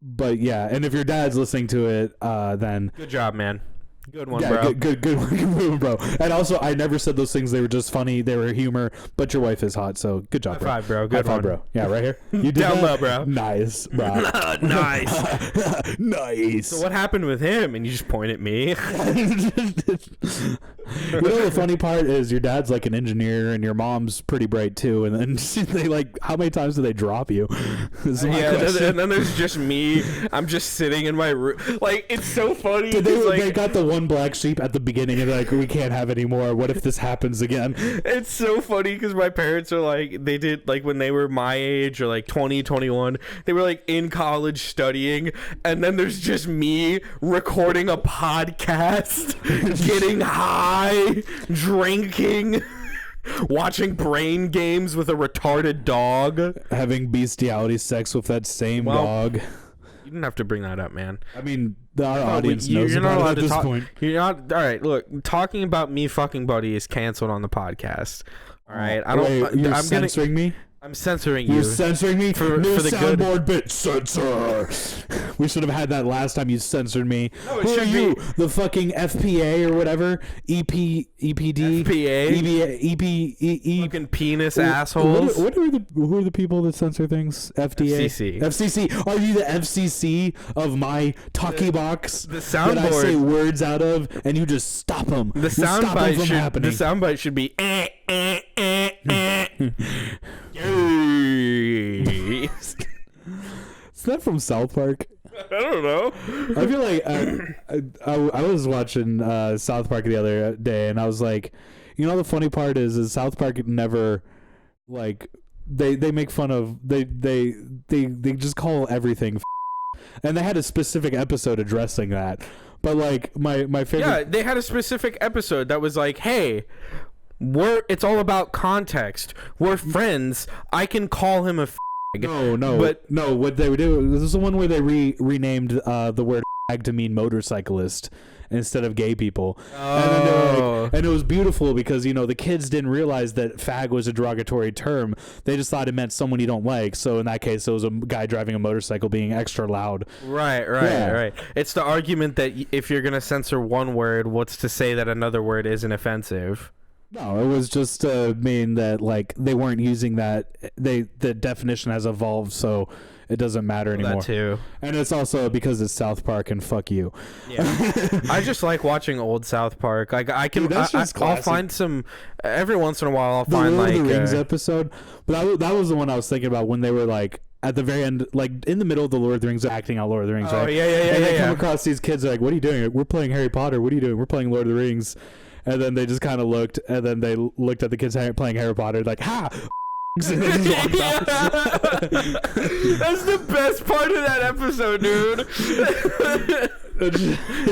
But yeah, and if your dad's listening to it, then good job, man. Good one, bro. Good one, bro. And also, I never said those things. They were just funny. They were humor. But your wife is hot, so good job, bro. High five, bro. Good High five, bro. Yeah, right here. You did down that? low, bro. Nice, bro. Nice. Nice. So what happened with him? And you just point at me. You know, the funny part is your dad's like an engineer and your mom's pretty bright too. And then they like, how many times do they drop you? And then there's just me. I'm just sitting in my room. Like, it's so funny. They got the one black sheep at the beginning and they're like, we can't have any more. What if this happens again? It's so funny because my parents are like, they did like when they were my age or like 20, 21, they were like in college studying. And then there's just me recording a podcast, getting high, drinking, watching brain games with a retarded dog, having bestiality sex with that same dog. You didn't have to bring that up, man. I mean, our audience knows about it at this point. You're not. All right, look, talking about me fucking buddy is canceled on the podcast. All right, I don't. You're censoring me. I'm censoring you. You're censoring me for the soundboard bit censor. We should have had that last time you censored me. No, Who are you? The fucking FPA or whatever? EPD? FPA? Fucking penis assholes. Who are the people that censor things? FDA? FCC. Are you the FCC of my talkie box? The soundboard. That I say words out of and you just stop them. The soundbite should be Is that from South Park? I don't know. I feel like I was watching South Park the other day, and I was like, you know, the funny part is South Park never like they make fun of they just call everything, and they had a specific episode addressing that. But like my favorite, yeah, they had a specific episode that was like, hey. It's all about context. We're friends. I can call him a No. What they would do, this is the one where they renamed the word to mean motorcyclist instead of gay people. And it was beautiful because, you know, the kids didn't realize that fag was a derogatory term. They just thought it meant someone you don't like. So in that case, it was a guy driving a motorcycle being extra loud. Right. It's the argument that if you're going to censor one word, what's to say that another word isn't offensive? No, it was just to mean that like they weren't using that. The definition has evolved, so it doesn't matter anymore. That too. And it's also because it's South Park and fuck you. Yeah. I just like watching old South Park. Like I'll find some every once in a while. I'll find Lord like of the Rings episode. But that was the one I was thinking about when they were like at the very end, like in the middle of the Lord of the Rings, acting out Lord of the Rings. Oh right? Yeah. And they come across these kids like, "What are you doing? We're playing Harry Potter. What are you doing? We're playing Lord of the Rings." And then they just kind of looked, and then they looked at the kids playing Harry Potter, like, ha! And they just walked off. That's the best part of that episode, dude.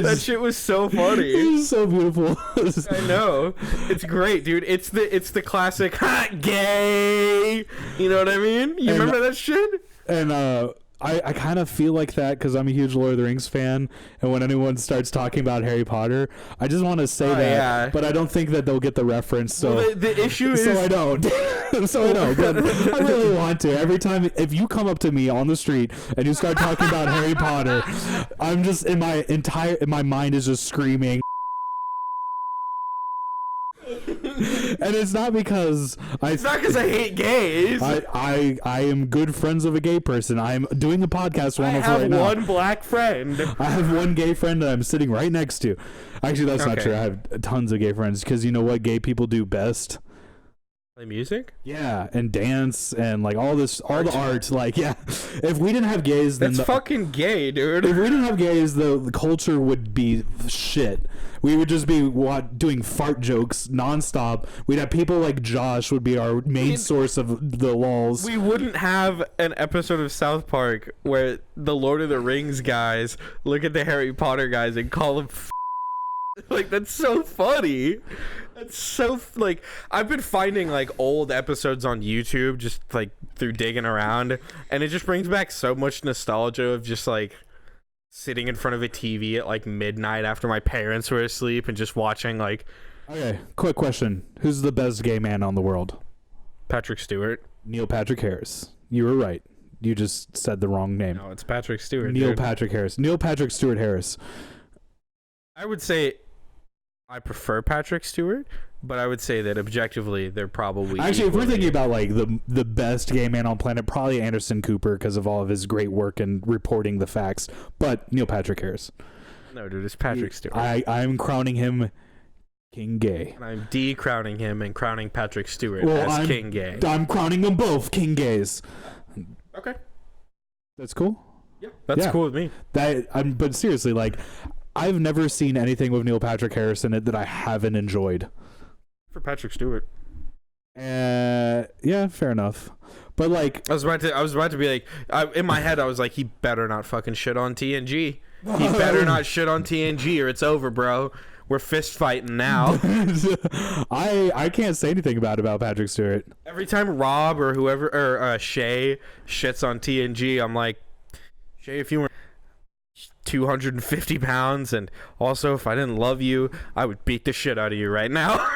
That shit was so funny. It was so beautiful. I know. It's great, dude. It's the classic hot gay. You know what I mean? You remember that shit? And I kind of feel like that because I'm a huge Lord of the Rings fan, and when anyone starts talking about Harry Potter, I just want to say but I don't think that they'll get the reference. So the issue is, I don't. So I don't. But I really want to. Every time, if you come up to me on the street and you start talking about Harry Potter, I'm just my mind is just screaming. And it's not because I hate gays. I am good friends of a gay person. I'm doing a podcast right now. I have one black friend. I have one gay friend that I'm sitting right next to. Actually, that's not true. I have tons of gay friends because you know what gay people do best? Play music? Yeah, and dance and like all the art. Like, yeah, if we didn't have gays, then that's fucking gay, dude. If we didn't have gays, the culture would be shit. We would just be doing fart jokes nonstop. We'd have people like Josh would be our main source of the lols. We wouldn't have an episode of South Park where the Lord of the Rings guys look at the Harry Potter guys and call them like, that's so funny. That's so like, I've been finding like old episodes on YouTube just like through digging around, and it just brings back so much nostalgia of just like sitting in front of a TV at like midnight after my parents were asleep and just watching like. Okay, quick question: who's the best gay man on the world? Patrick Stewart. Neil Patrick Harris. You were right. You just said the wrong name. No, it's Patrick Stewart. Neil Patrick Harris. Neil Patrick Stewart Harris. I would say I prefer Patrick Stewart, but I would say that objectively they're probably actually, if we're thinking about like the best gay man on planet, probably Anderson Cooper because of all of his great work in reporting the facts. But Neil Patrick Harris. No, dude, it's Patrick Stewart. I'm crowning him King Gay. And I'm decrowning him and crowning Patrick Stewart as King Gay. I'm crowning them both King Gays. Okay. That's cool. Yeah, that's cool with me. But seriously, like, I've never seen anything with Neil Patrick Harris in it that I haven't enjoyed. For Patrick Stewart. Yeah, fair enough. But like, I was about to be like, in my head, I was like, he better not fucking shit on TNG. He better not shit on TNG, or it's over, bro. We're fist fighting now. I can't say anything about Patrick Stewart. Every time Rob or whoever or Shay shits on TNG, I'm like, Shay, if you were 250 pounds, and also if I didn't love you, I would beat the shit out of you right now.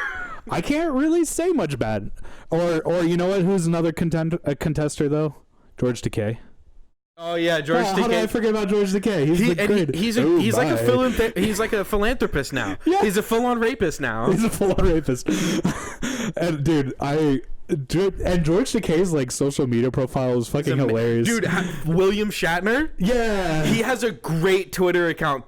I can't really say much bad. Or you know what? Who's another contester though? George Takei. Oh yeah, George Takei. How did I forget about George Takei? He's like a philanthropist now. Yeah. He's a full-on rapist now. He's a full-on rapist. And dude, and George Takei's like social media profile is fucking hilarious. Dude, William Shatner? Yeah. He has a great Twitter account.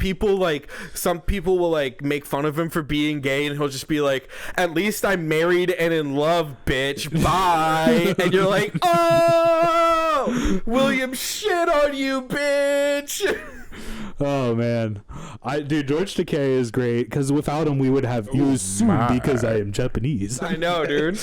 Some people will like make fun of him for being gay, and he'll just be like, "At least I'm married and in love, bitch. Bye." And you're like, "Oh, William shit on you, bitch." Oh man, George Takei is great because without him we would have you assume because I am Japanese. I know, dude.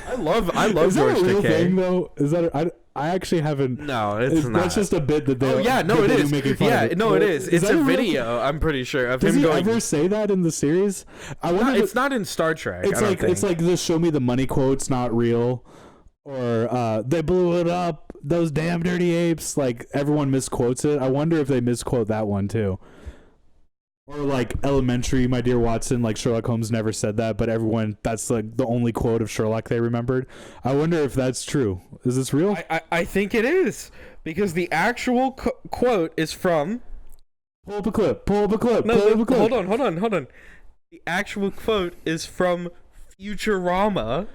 I love is George that a real Takei. Thing though? Is that I actually haven't. No, it's not. That's just a bit that they. Oh yeah, no, it is. Yeah, no, it is. It's a video. I'm pretty sure of him going. Does he ever say that in the series? I wonder. It's not in Star Trek. It's like the "show me the money" quote's not real, or they blew it up. Those damn dirty apes. Like everyone misquotes it. I wonder if they misquote that one too. Or like Elementary, my dear Watson, like Sherlock Holmes never said that, but everyone, that's like the only quote of Sherlock they remembered. I wonder if that's true. Is this real? I think it is, because the actual quote is from... Pull up a clip. No, hold on. The actual quote is from Futurama.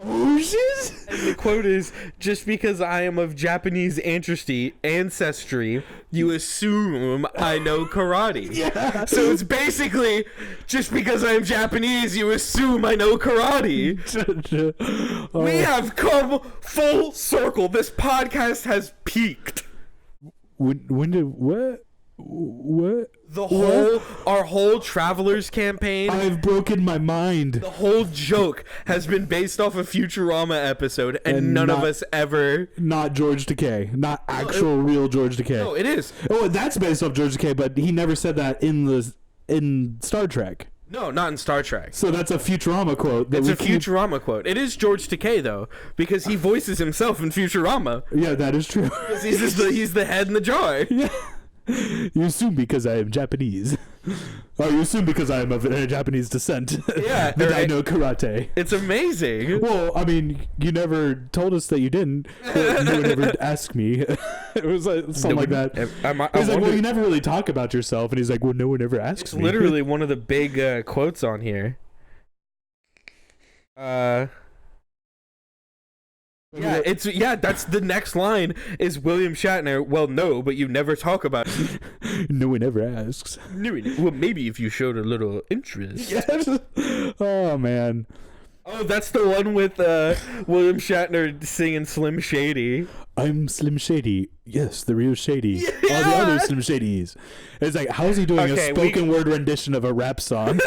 Oh shit! And the quote is, "Just because I am of Japanese ancestry, you assume I know karate." Yeah. So it's basically, just because I am Japanese, you assume I know karate. We have come full circle. This podcast has peaked. When did what? Our whole Travelers campaign. I've broken my mind. The whole joke has been based off a Futurama episode, and none of us ever. Not George Takei, not actual real George Takei. No, it is. Oh, that's based off George Takei, but he never said that in Star Trek. No, not in Star Trek. So that's a Futurama quote. It's a Futurama quote. It is George Takei though, because he voices himself in Futurama. Yeah, that is true. He's the head in the jar. Yeah. You assume because I am Japanese. Or you assume because I am of Japanese descent. Yeah. that I know karate. It's amazing. Well, I mean, you never told us that you didn't. No one ever asked me. It was like something like that. He's like, well, you never really talk about yourself. And he's like, well, no one ever asks me. It's literally one of the big quotes on here. That's the next line is William Shatner. Well, no, but you never talk about it. No one ever asks. Well, maybe if you showed a little interest. Yes. Oh man. Oh, that's the one with William Shatner singing Slim Shady. I'm Slim Shady. Yes, the real Shady. Yeah. All the other Slim Shadys. It's like, how's he doing a spoken word rendition of a rap song?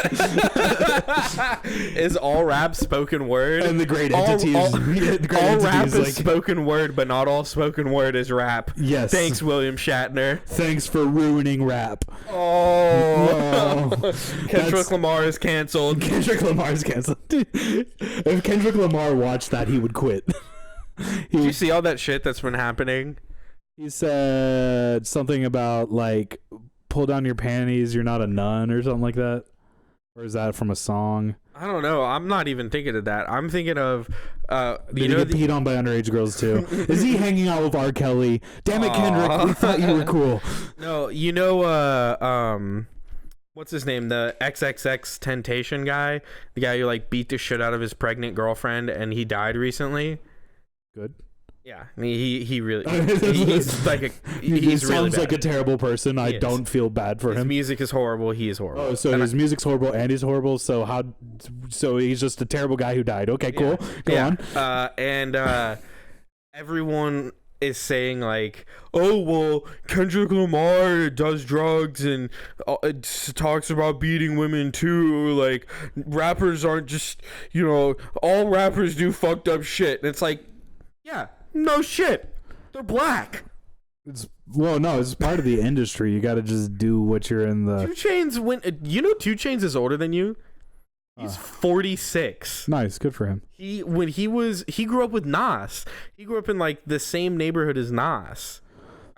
Is all rap spoken word? And the great entities. All rap is spoken word, but not all spoken word is rap. Yes. Thanks, William Shatner. Thanks for ruining rap. Oh. Kendrick Lamar is canceled. Kendrick Lamar is canceled. Dude, if Kendrick Lamar watched that, he would quit. Did you see all that shit that's been happening? He said something about like, pull down your panties, you're not a nun, or something like that. Or is that from a song? I don't know. I'm not even thinking of that. I'm thinking of Did he get peed on by underage girls too? Is he hanging out with R. Kelly? Damn it, Kendrick, we thought you were cool. No, what's his name? The XXX Temptation guy, the guy who like beat the shit out of his pregnant girlfriend and he died recently. Good. Yeah, I mean, he really he's like he sounds really like a terrible person. I don't feel bad for him. His music is horrible. He is horrible. Oh, so his music's horrible and he's horrible. So he's just a terrible guy who died. Okay, cool. Go on. And everyone is saying like, oh well, Kendrick Lamar does drugs and talks about beating women too. Like, rappers aren't just, all rappers do fucked up shit. And it's like, yeah. No shit. They're black. It's part of the industry. You got to just do what you're in the... 2 Chainz 2 Chainz is older than you? He's 46. Nice, good for him. He grew up with Nas. He grew up in like the same neighborhood as Nas.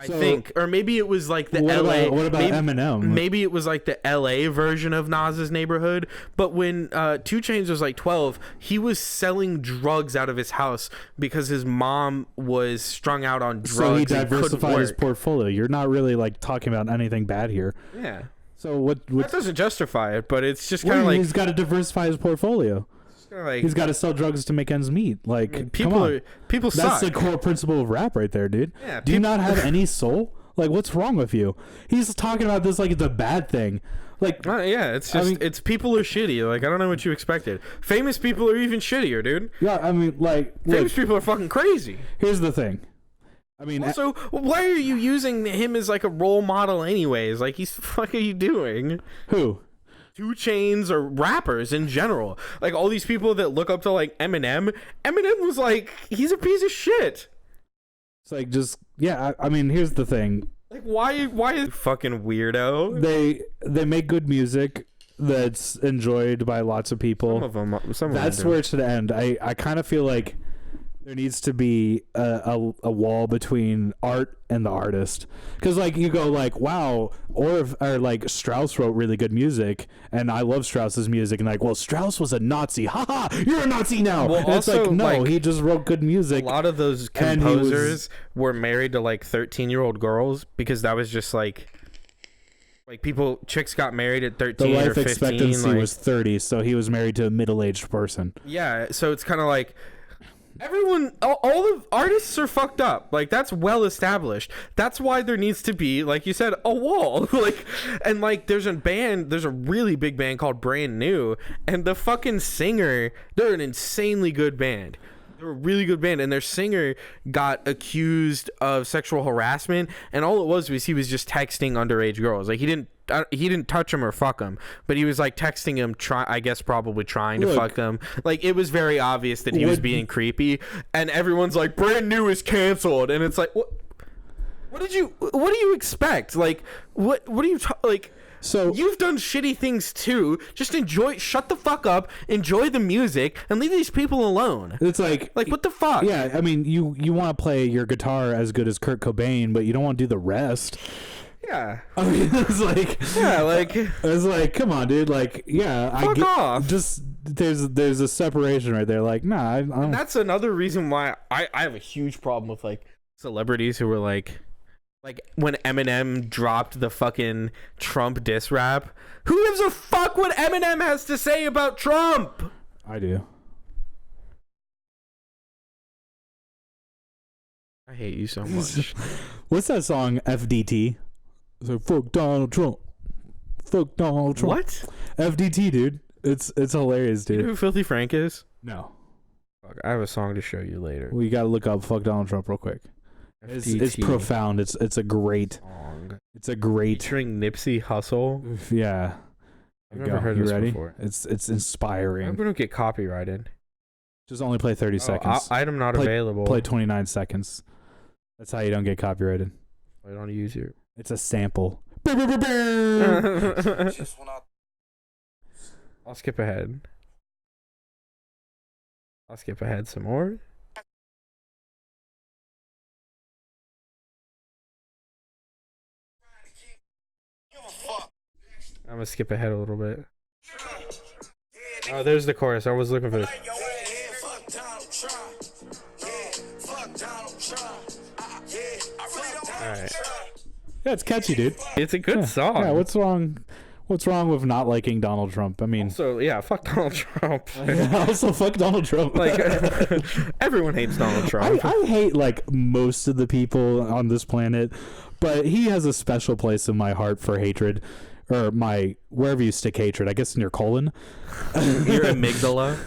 I think, or maybe it was like the LA. What about Eminem? Maybe it was like the LA version of Nas's neighborhood. But when 2 Chainz was like 12, he was selling drugs out of his house because his mom was strung out on drugs. So he diversified his portfolio. You're not really like talking about anything bad here. Yeah. So what? That doesn't justify it, but it's just kind of like he's got to diversify his portfolio. Like, he's got to sell drugs to make ends meet. Like, people That's suck. the core principle of rap right there, dude. Yeah, Do you not have any soul? Like, what's wrong with you? He's talking about this like it's a bad thing. Like, it's just it's people are shitty. Like, I don't know what you expected. Famous people are even shittier, dude. Yeah, I mean, like, famous people are fucking crazy. Here's the thing. I mean, also, why are you using him as like a role model, anyways? Like, what the fuck are you doing? Who? 2 Chainz or rappers in general. Like, all these people that look up to like Eminem. Eminem was like, he's a piece of shit. It's like, just, yeah, I mean, here's the thing. Like, why is fucking weirdo? They make good music that's enjoyed by lots of people. That's where it should end. I kind of feel like there needs to be a wall between art and the artist, because like you go like, wow, or like Strauss wrote really good music and I love Strauss's music, and like, well, Strauss was a Nazi, haha, you're a Nazi now. Well, and also, it's like, no, like, he just wrote good music. A lot of those composers were married to like 13-year-old girls, because that was just like chicks got married at 13 the life or 15. expectancy was 30, so he was married to a middle-aged person. Yeah, so it's kind of like everyone, all the artists are fucked up. Like, that's well established. That's why there needs to be, like you said, a wall. Like, and like, there's a really big band called Brand New, and the fucking singer, they're an insanely good band. They're a really good band, and their singer got accused of sexual harassment, and all it was he was just texting underage girls. Like, he didn't touch them or fuck them, but he was like texting them, probably trying to fuck them. Like, it was very obvious that he was being creepy, and everyone's like, Brand New is canceled, and it's like, what do you expect? Like, what do you like? So you've done shitty things too. Just shut the fuck up, enjoy the music, and leave these people alone. It's like what the fuck? Yeah, I mean, you want to play your guitar as good as Kurt Cobain, but you don't want to do the rest. Yeah. I mean, it's like, come on, dude. Like, yeah, fuck off. Just there's a separation right there. Like, nah. And that's another reason why I have a huge problem with like celebrities who were like when Eminem dropped the fucking Trump diss rap. Who gives a fuck what Eminem has to say about Trump? I do. I hate you so much. What's that song, FDT? So fuck Donald Trump. Fuck Donald Trump. What? FDT, dude. It's hilarious, dude. You know who Filthy Frank is? No. Fuck, I have a song to show you later. Well, you gotta look up fuck Donald Trump real quick. It's profound. It's a great song. It's a great featuring Nipsey Hussle. Yeah. I've never heard this before. It's inspiring. I'm gonna get copyrighted. Just only play 30 seconds. Item not available. Play 29 seconds. That's how you don't get copyrighted. Play it on YouTube. It's a sample. I'll skip ahead. I'll skip ahead some more. I'm gonna skip ahead a little bit. Oh, there's the chorus. I was looking for this. Alright. Yeah, it's catchy, dude. It's a good song. Yeah, what's wrong What's wrong with not liking Donald Trump? I mean, also, yeah, fuck Donald Trump. Also, fuck Donald Trump. Like, everyone hates Donald Trump. I hate like most of the people on this planet, but he has a special place in my heart for hatred, or wherever you stick hatred. I guess in your colon, your amygdala.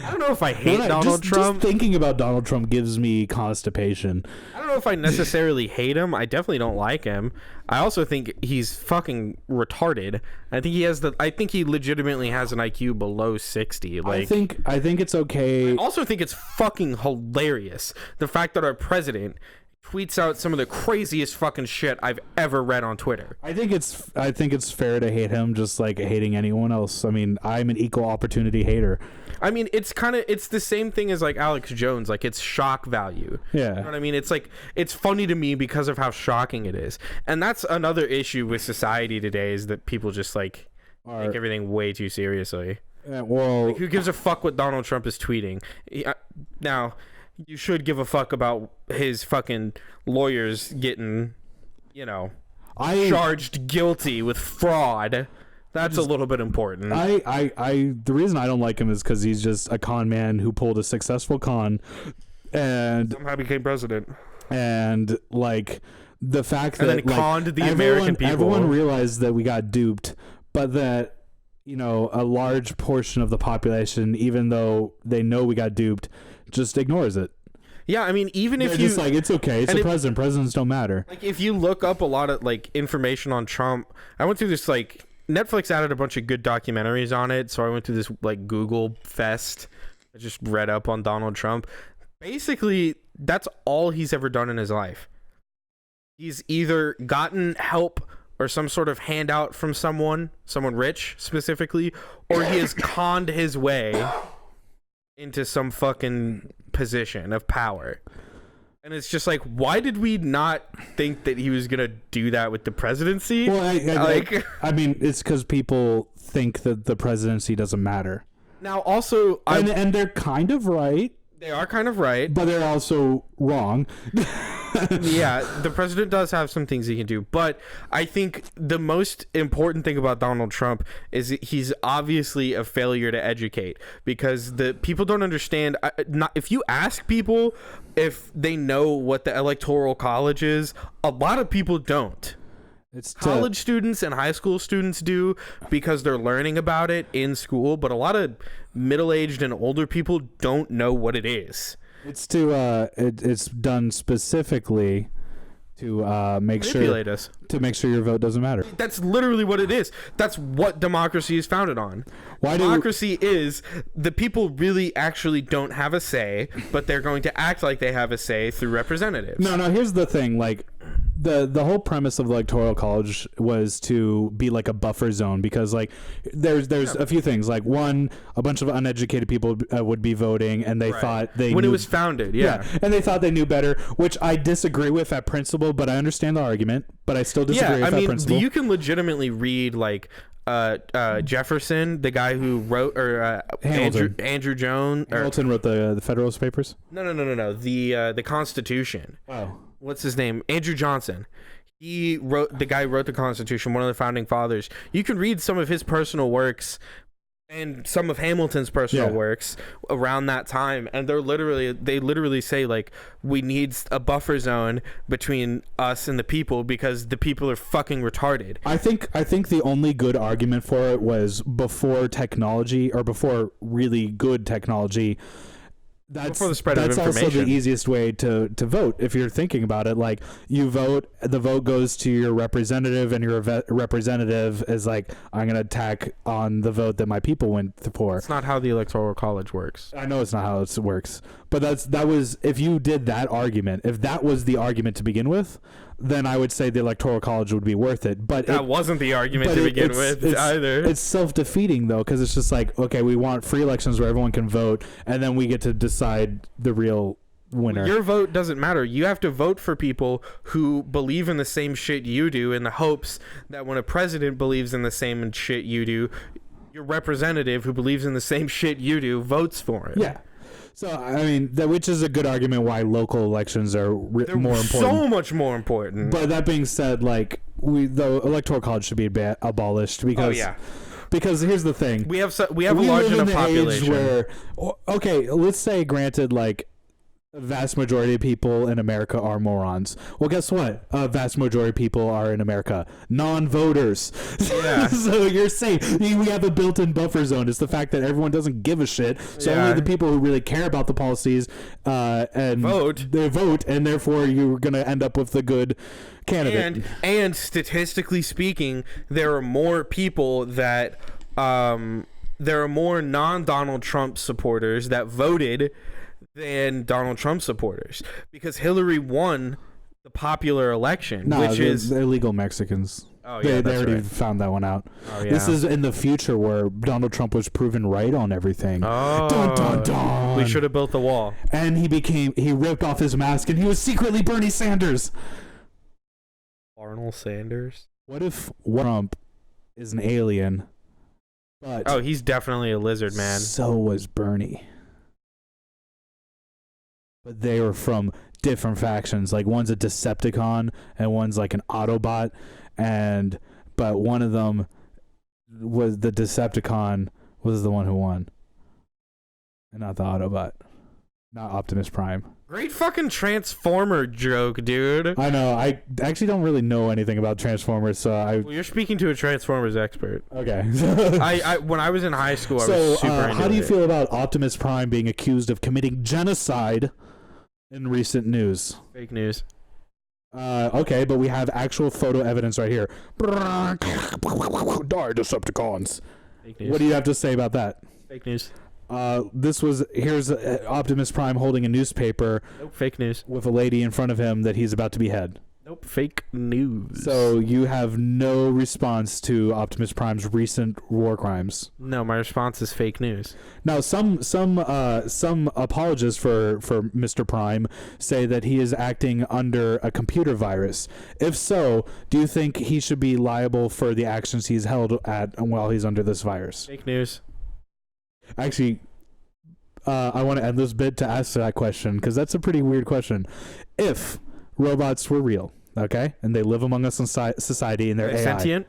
I don't know if I hate Donald Trump. Just thinking about Donald Trump gives me constipation. I don't know if I necessarily hate him. I definitely don't like him. I also think he's fucking retarded. I think he legitimately has an IQ below 60. Like, I think it's okay. I also think it's fucking hilarious the fact that our president tweets out some of the craziest fucking shit I've ever read on Twitter. I think it's fair to hate him just like hating anyone else. I mean, I'm an equal opportunity hater. I mean, it's the same thing as like Alex Jones. Like, it's shock value. Yeah. You know what I mean? It's like, it's funny to me because of how shocking it is. And that's another issue with society today, is that people just like take everything way too seriously. Well, like, who gives a fuck what Donald Trump is tweeting? Now, you should give a fuck about his fucking lawyers getting, charged guilty with fraud. That's a little bit important. The reason I don't like him is because he's just a con man who pulled a successful con and somehow became president. And like the fact and that then conned the American people. Everyone realized that we got duped, but that a large portion of the population, even though they know we got duped, just ignores it. Yeah, I mean, even if they're just like, it's okay, it's the president. Presidents don't matter. Like, if you look up a lot of like information on Trump, I went through this like Netflix added a bunch of good documentaries on it, so I went through this like Google fest. I just read up on Donald Trump. Basically, that's all he's ever done in his life. He's either gotten help or some sort of handout from someone rich specifically, or he has conned his way into some fucking position of power. And it's just like, why did we not think that he was gonna do that with the presidency? Well, I mean, it's because people think that the presidency doesn't matter. Now, also, and they're kind of right. They are kind of right, but they're also wrong. Yeah, the president does have some things he can do, but I think the most important thing about Donald Trump is that he's obviously a failure to educate, because the people don't understand. If you ask people if they know what the Electoral College is, a lot of people don't. It's college students and high school students do, because they're learning about it in school, but a lot of middle-aged and older people don't know what it is. It's it's done specifically to make sure your vote doesn't matter. That's literally what it is. That's what democracy is founded on. Democracy is the people really actually don't have a say, but they're going to act like they have a say through representatives. No, here's the thing. Like, the whole premise of the Electoral College was to be like a buffer zone, because like there's a few things. Like, one, a bunch of uneducated people would be voting, and they thought it was founded, and they thought they knew better, which I disagree with at principle, but I understand the argument, but I still disagree with that principle. You can legitimately read like Jefferson, the guy who wrote, or Andrew Jones. Hamilton wrote the Federalist Papers? No. The Constitution. Wow. What's his name? Andrew Johnson. The guy who wrote the Constitution, one of the founding fathers. You can read some of his personal works and some of Hamilton's personal works around that time, and they literally say like, we need a buffer zone between us and the people, because the people are fucking retarded. I think the only good argument for it was before technology, or before really good technology. That's before the spread of information. Also the easiest way to vote, if you're thinking about it. Like, you vote, the vote goes to your representative, and your representative is like, I'm going to tack on the vote that my people went for. That's not how the Electoral College works. I know it's not how it works, but that was, if you did that argument, if that was the argument to begin with, then I would say the Electoral College would be worth it. But that wasn't the argument to begin with either. It's self-defeating, though, because it's just like, okay, we want free elections where everyone can vote, and then we get to decide the real winner. Your vote doesn't matter. You have to vote for people who believe in the same shit you do, in the hopes that when a president believes in the same shit you do, your representative who believes in the same shit you do votes for it. Yeah. So I mean, which is a good argument why local elections are more important. So much more important. But that being said, like the electoral college should be abolished because. Because here's the thing, we have a large enough population where, okay, let's say granted, like a vast majority of people in America are morons. Well, guess what? A vast majority of people are in America non-voters. Yeah. So you're safe. We have a built-in buffer zone. It's the fact that everyone doesn't give a shit. So only the people who really care about the policies and they vote, and therefore you're going to end up with the good candidate. And statistically speaking, there are more people that there are more non-Donald Trump supporters that voted than Donald Trump supporters, because Hillary won the popular election, which is illegal Mexicans. Oh yeah, they already found that one out. Oh, yeah. This is in the future where Donald Trump was proven right on everything. Oh, dun, dun, dun. We should have built the wall. And he ripped off his mask, and he was secretly Bernie Sanders. Arnold Sanders. What if Trump is an alien? But he's definitely a lizard man. So was Bernie. But they were from different factions. Like one's a Decepticon and one's like an Autobot, but one of them was the Decepticon was the one who won, and not the Autobot, not Optimus Prime. Great fucking Transformer joke, dude. I know. I actually don't really know anything about Transformers, so Well, you're speaking to a Transformers expert. Okay. I when I was in high school, I was super into how do you feel about Optimus Prime being accused of committing genocide in recent news? Fake news. Okay, but we have actual photo evidence right here. Die, Decepticons. Fake news. What do you have to say about that? Fake news. Here's Optimus Prime holding a newspaper. Nope, fake news. With a lady in front of him that he's about to behead. Nope, fake news. So you have no response to Optimus Prime's recent war crimes. No, my response is fake news. Now, some apologists for Mr. Prime say that he is acting under a computer virus. If so, do you think he should be liable for the actions he's held at while he's under this virus? Fake news. Actually, I want to end this bit to ask that question because that's a pretty weird question. If robots were real, okay, and they live among us in society, and they're AI. Sentient?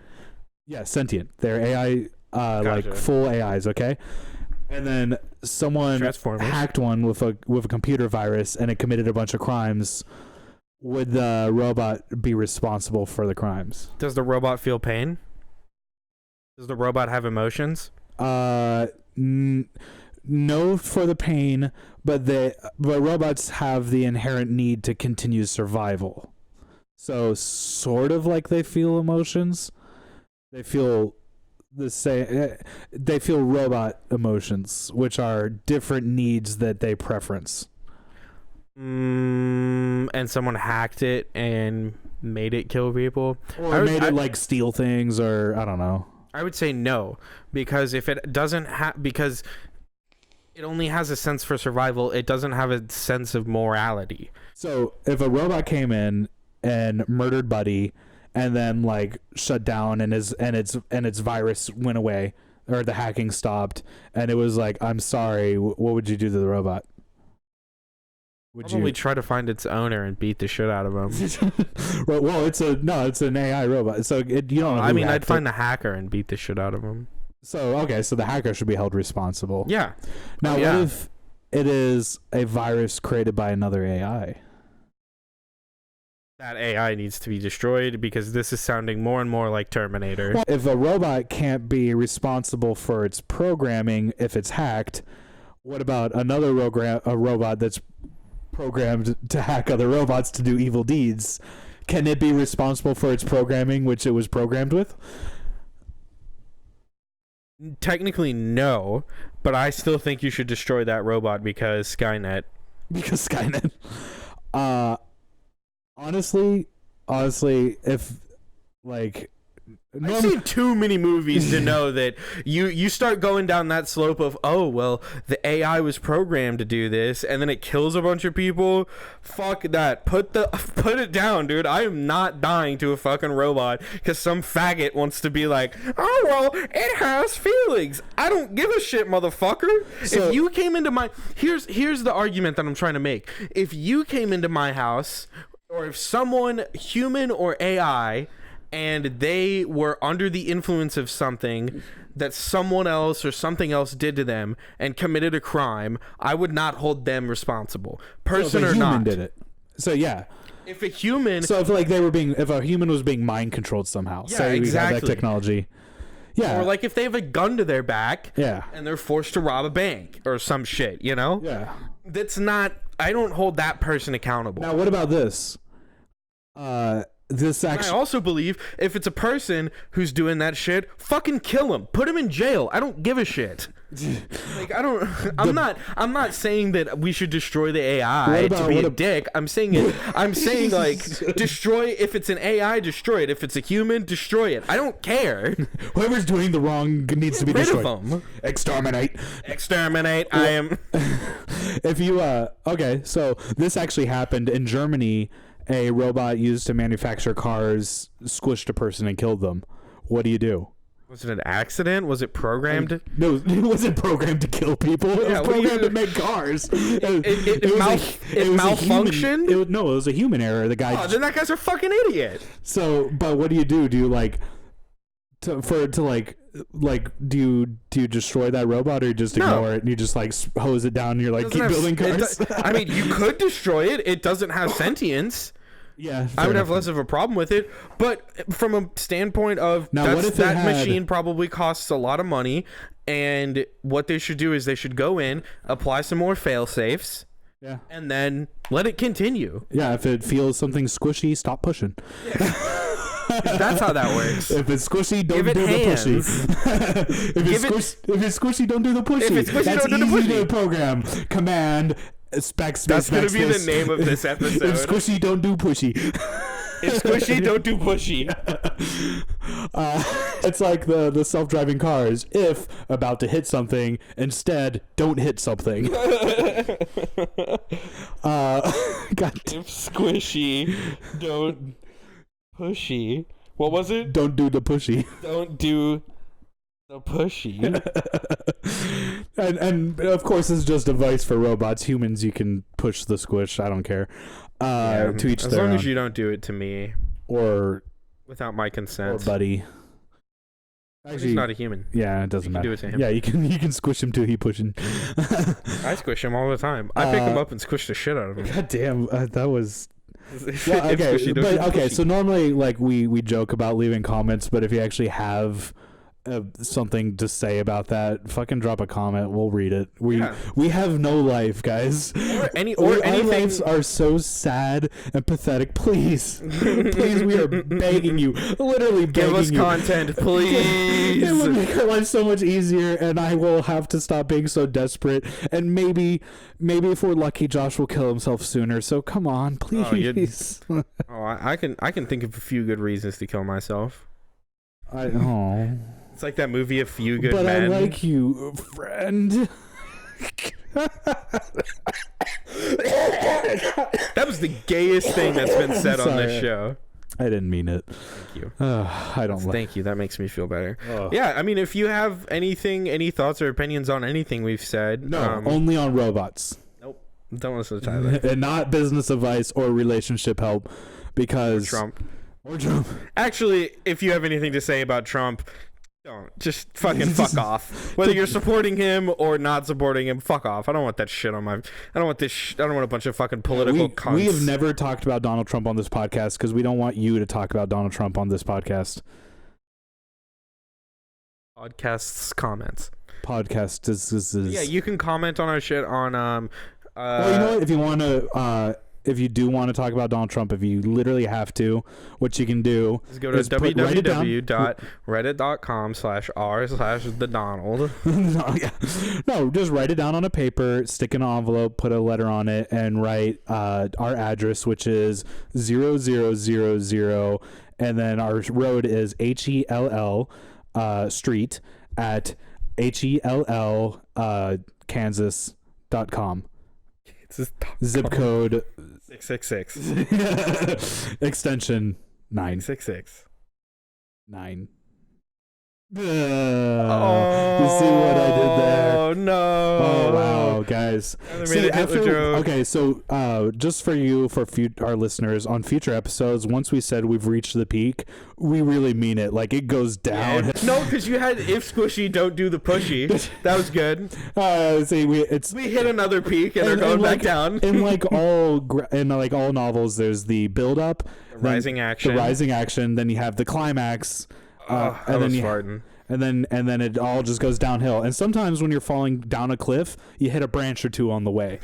Yeah, sentient. They're AI, gotcha. Like full AIs, okay? And then someone hacked one with a computer virus, and it committed a bunch of crimes. Would the robot be responsible for the crimes? Does the robot feel pain? Does the robot have emotions? No for the pain, but robots have the inherent need to continue survival. So sort of like they feel emotions. They feel the same. They feel robot emotions, which are different needs that they preference. And someone hacked it and made it kill people, or made it like steal things, or I don't know. I would say no, because if it doesn't because it only has a sense for survival, it doesn't have a sense of morality. So if a robot came in and murdered Buddy, and then like shut down, and its virus went away, or the hacking stopped, and it was like, I'm sorry, what would you do to the robot? Would you try to find its owner and beat the shit out of him? Well, it's an AI robot, so you don't know. I mean, I'd find the hacker and beat the shit out of him. So okay, so the hacker should be held responsible. Yeah. Now, what if it is a virus created by another AI? That AI needs to be destroyed, because this is sounding more and more like Terminator. Well, if a robot can't be responsible for its programming if it's hacked, what about another robot that's programmed to hack other robots to do evil deeds? Can it be responsible for its programming, which it was programmed with? Technically, no, but I still think you should destroy that robot because Skynet. Because Skynet. Honestly, if like I've seen too many movies to know that you start going down that slope of, oh, well, the AI was programmed to do this, and then it kills a bunch of people. Fuck that. Put it down, dude. I am not dying to a fucking robot because some faggot wants to be like, oh, well, it has feelings. I don't give a shit, motherfucker. So, if you came into my... Here's the argument that I'm trying to make. If you came into my house, or if someone, human or AI... and they were under the influence of something that someone else or something else did to them and committed a crime, I would not hold them responsible, person or not. Did it. So yeah, if a human, so if a human was being mind controlled somehow, yeah, say exactly. we had that technology, yeah, or like if they have a gun to their back, yeah, and they're forced to rob a bank or some shit, you know, yeah, that's not. I don't hold that person accountable. Now, what about this? This actually, I also believe if it's a person who's doing that shit, fucking kill him, put him in jail. I don't give a shit. Like I'm not saying that we should destroy the AI to be a dick. I'm saying like destroy. If it's an AI, destroy it. If it's a human, destroy it. I don't care. Whoever's doing the wrong needs to be destroyed. Rid of them. Exterminate. I am. If you okay, so this actually happened in Germany. A robot used to manufacture cars squished a person and killed them. What do you do? Was it an accident? Was it programmed? No, it wasn't programmed to kill people. It was programmed to make cars. It malfunctioned? No, it was a human error. The guy. Oh, then that guy's a fucking idiot. So, but what do you do? Do you do you destroy that robot, or you just ignore it and you just like hose it down and you're like keep building cars? I mean, you could destroy it. It doesn't have sentience. Yeah, I would have less of a problem with it, but from a standpoint of that machine probably costs a lot of money, and what they should do is they should go in, apply some more fail safes, yeah, and then let it continue. Yeah, if it feels something squishy, stop pushing. Yeah. That's how that works. If it's squishy, don't do the pushy. If it's squishy, don't do the pushy. If it's squishy, that's don't do the easy pushy. to program. Command space. That's going to be the name of this episode. If squishy, don't do pushy. If squishy, don't do pushy. It's like the self-driving cars. If about to hit something, instead don't hit something. God. If squishy, don't pushy. What was it? Don't do the pushy. Don't do the pushy. and of course, it's just advice for robots. Humans, you can push the squish. I don't care. To each as their long own. as you don't do it to me or without my consent, or buddy. Actually, he's not a human. Yeah, it doesn't matter. Do it to him. Yeah, you can squish him till he pushing. I squish him all the time. I pick him up and squish the shit out of him. God damn, that was. Well, okay, so normally like we joke about leaving comments, but if you actually have something to say about that, fucking drop a comment. We'll read it. We have no life, guys. Or our anything. lives are so sad and pathetic. Please, we are begging you, literally begging you. Give us content, please. It would make our life so much easier, and I will have to stop being so desperate. And maybe if we're lucky, Josh will kill himself sooner. So come on, please. I can think of a few good reasons to kill myself. It's like that movie, A Few Good Men. But I like you, friend. That was the gayest thing that's been said on this show. I didn't mean it. Thank you. I don't like. Thank you. That makes me feel better. Yeah, I mean, if you have any thoughts or opinions on anything we've said, no, only on robots. Nope, don't listen to Tyler. And not business advice or relationship help, because or Trump. Actually, if you have anything to say about Trump, don't. Just fucking fuck off. Whether you're supporting him or not supporting him, fuck off. I don't want that shit on my... I don't want this... I don't want a bunch of fucking political cunts. We have never talked about Donald Trump on this podcast because we don't want you to talk about Donald Trump on this podcast. Podcasts comments. Podcast is... Yeah, you can comment on our shit on... well, you know what? If you want to... if you do want to talk about Donald Trump, if you literally have to, what you can do is go to www.reddit.com/r/thedonald. No, just write it down on a paper, stick an envelope, put a letter on it, and write our address, which is 0000 and then our road is HELL street at HELL Kansas.com. Zip code 666. Extension 966. 9. You see what I did there? Oh no! Oh wow, guys! See, so just for you, for our listeners, on future episodes, once we said we've reached the peak, we really mean it. Like, it goes down. Yeah. No, because you had if squishy, don't do the pushy. That was good. See, we hit another peak and are going back down. In like all novels, there's the build up, the rising action, then you have the climax. And then it all just goes downhill. And sometimes when you're falling down a cliff, you hit a branch or two on the way.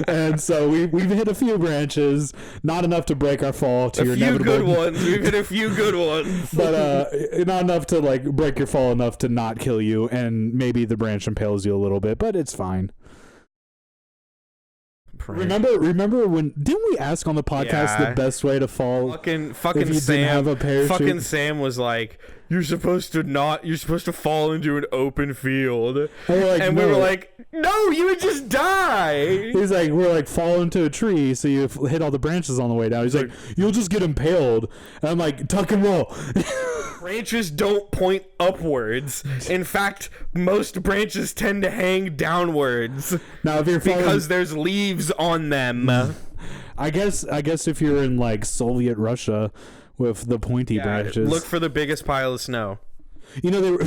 And so we've hit a few branches, not enough to break our fall to your inevitable. A few good ones. We've hit a few good ones, but not enough to like break your fall enough to not kill you. And maybe the branch impales you a little bit, but it's fine. Remember when didn't we ask on the podcast the best way to fall? Fucking Sam. Fucking Sam was like, you're supposed to fall into an open field. We were like, no, you would just die. He's like, we're like, fall into a tree, so you hit all the branches on the way down. He's like, you'll just get impaled. And I'm like, tuck and roll. Branches don't point upwards. In fact, most branches tend to hang downwards. Now, if you're because there's leaves on them. I guess if you're in like Soviet Russia with the pointy branches, look for the biggest pile of snow. You know, they were.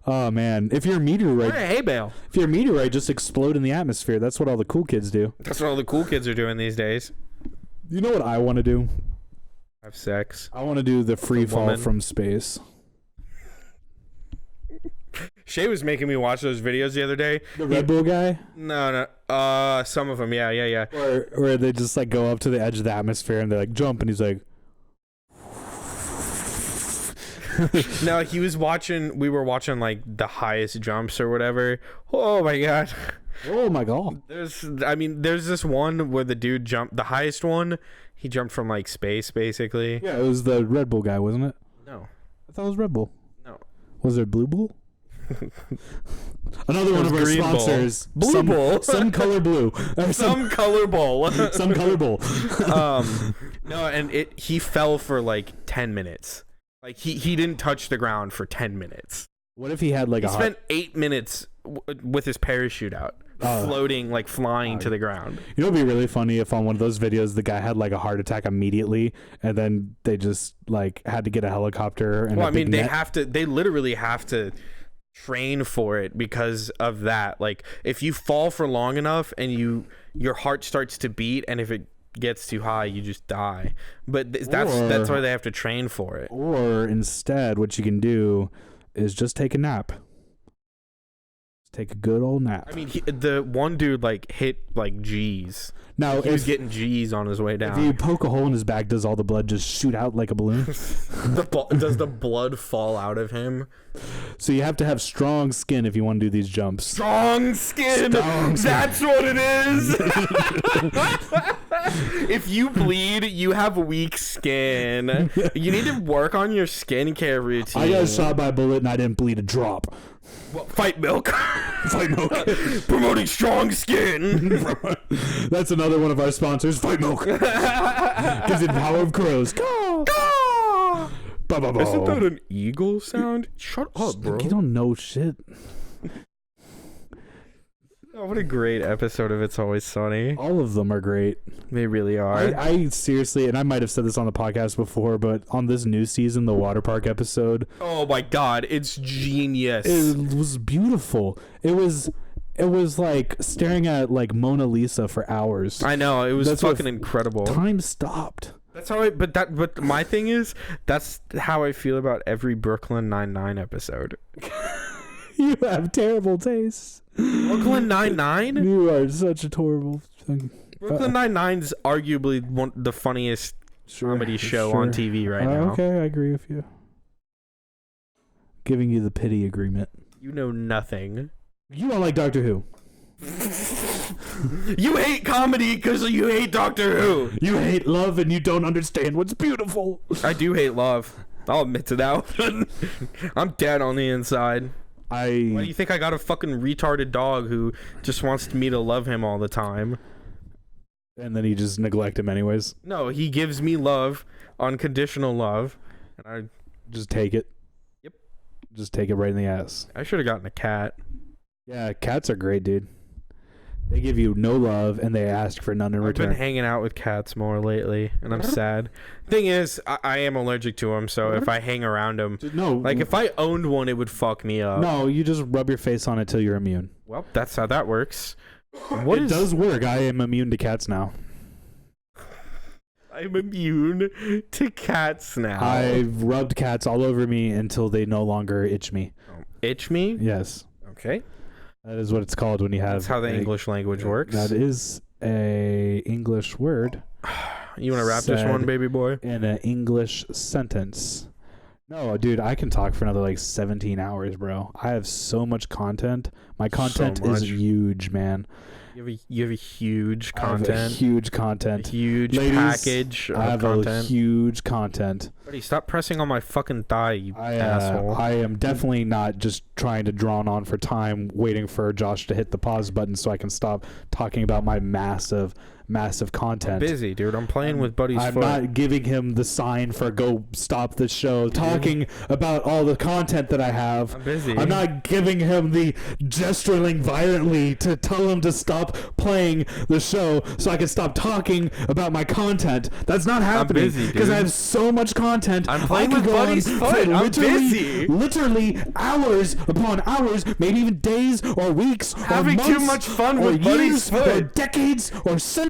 Oh man, if you're a meteorite, hay bale. If you're a meteorite, just explode in the atmosphere. That's what all the cool kids do. That's what all the cool kids are doing these days. You know what I want to do? Have sex. I want to do the free fall from space. Shay was making me watch those videos the other day. The Red Bull guy? No. Some of them, yeah. Where they just like go up to the edge of the atmosphere and they like jump, and he's like. No, he was watching. We were watching like the highest jumps or whatever. Oh my god. Oh my god. There's this one where the dude jumped the highest one. He jumped from like space, basically. Yeah, it was the Red Bull guy, wasn't it? No, I thought it was Red Bull. No, was there Blue Bull? Another one of our sponsors. Blue Bull. Some color blue. Some color bowl. Some color bowl. No, and he fell for like 10 minutes. Like he didn't touch the ground for 10 minutes. What if he had like he spent 8 minutes with his parachute out, floating, like flying to the ground. You know, it'd be really funny if on one of those videos the guy had like a heart attack immediately, and then they just like had to get a helicopter. And they literally have to train for it because of that. Like if you fall for long enough and your heart starts to beat, and if it gets too high, you just die. But that's why they have to train for it. Or instead, what you can do is just take a nap. Take a good old nap. I mean, the one dude like hit like G's. Now he was getting G's on his way down. If you poke a hole in his back, does all the blood just shoot out like a balloon? Does the blood fall out of him? So you have to have strong skin if you want to do these jumps. Strong skin. That's what it is. If you bleed, you have weak skin. You need to work on your skincare routine. I got shot by a bullet and I didn't bleed a drop. Well, fight milk. Fight milk. Promoting strong skin. That's another one of our sponsors. Fight milk. Gives it the power of crows. Caw. Caw. Isn't that an eagle sound? Shut up, bro. You don't know shit. Oh, what a great episode of It's Always Sunny. All of them are great. They really are. I seriously, and I might have said this on the podcast before, but on this new season, the water park episode. Oh my god, it's genius. It was beautiful. It was like staring at like Mona Lisa for hours. I know, it was fucking incredible. Time stopped. That's how but my thing is, that's how I feel about every Brooklyn Nine-Nine episode. You have terrible taste. Brooklyn Nine-Nine? You are such a horrible thing. Brooklyn Nine-Nine's arguably the funniest comedy show on TV right now. Okay, I agree with you. Giving you the pity agreement. You know nothing. You don't like Doctor Who. You hate comedy because you hate Doctor Who. You hate love and you don't understand what's beautiful. I do hate love. I'll admit it out. I'm dead on the inside. Why do you think I got a fucking retarded dog who just wants me to love him all the time? And then you just neglect him anyways? No, he gives me love, unconditional love, and I just take it. Yep. Just take it right in the ass. I should have gotten a cat. Yeah, cats are great, dude. They give you no love and they ask for none in return. I've been hanging out with cats more lately, and I'm sad. Thing is, I am allergic to them, so if I hang around them, no, like if I owned one, it would fuck me up. No, you just rub your face on it till you're immune. Well, that's how that works. It does work. I am immune to cats now. I'm immune to cats now. I've rubbed cats all over me until they no longer itch me. Itch me? Yes. Okay. That is what it's called when you have... That's how the English language works. That is a English word. You want to wrap this one, baby boy? In an English sentence. No, dude, I can talk for another like 17 hours, bro. I have so much content. My content is huge, man. You have a huge content. I have a huge content. A huge package of content. I have a huge content. Buddy, stop pressing on my fucking thigh, you asshole. I am definitely not just trying to drawn on for time, waiting for Josh to hit the pause button so I can stop talking about my massive content. I'm busy, dude. I'm playing with Buddy's foot. I'm not giving him the sign for go stop the show, talking about all the content that I have. I'm busy. I'm not giving him the gesturing violently to tell him to stop playing the show so I can stop talking about my content. That's not happening. I'm busy, because I have so much content. I'm playing with Buddy's foot. I'm busy. Literally hours upon hours, maybe even days or weeks having or months too much fun or with Buddy's years foot. or decades or centuries.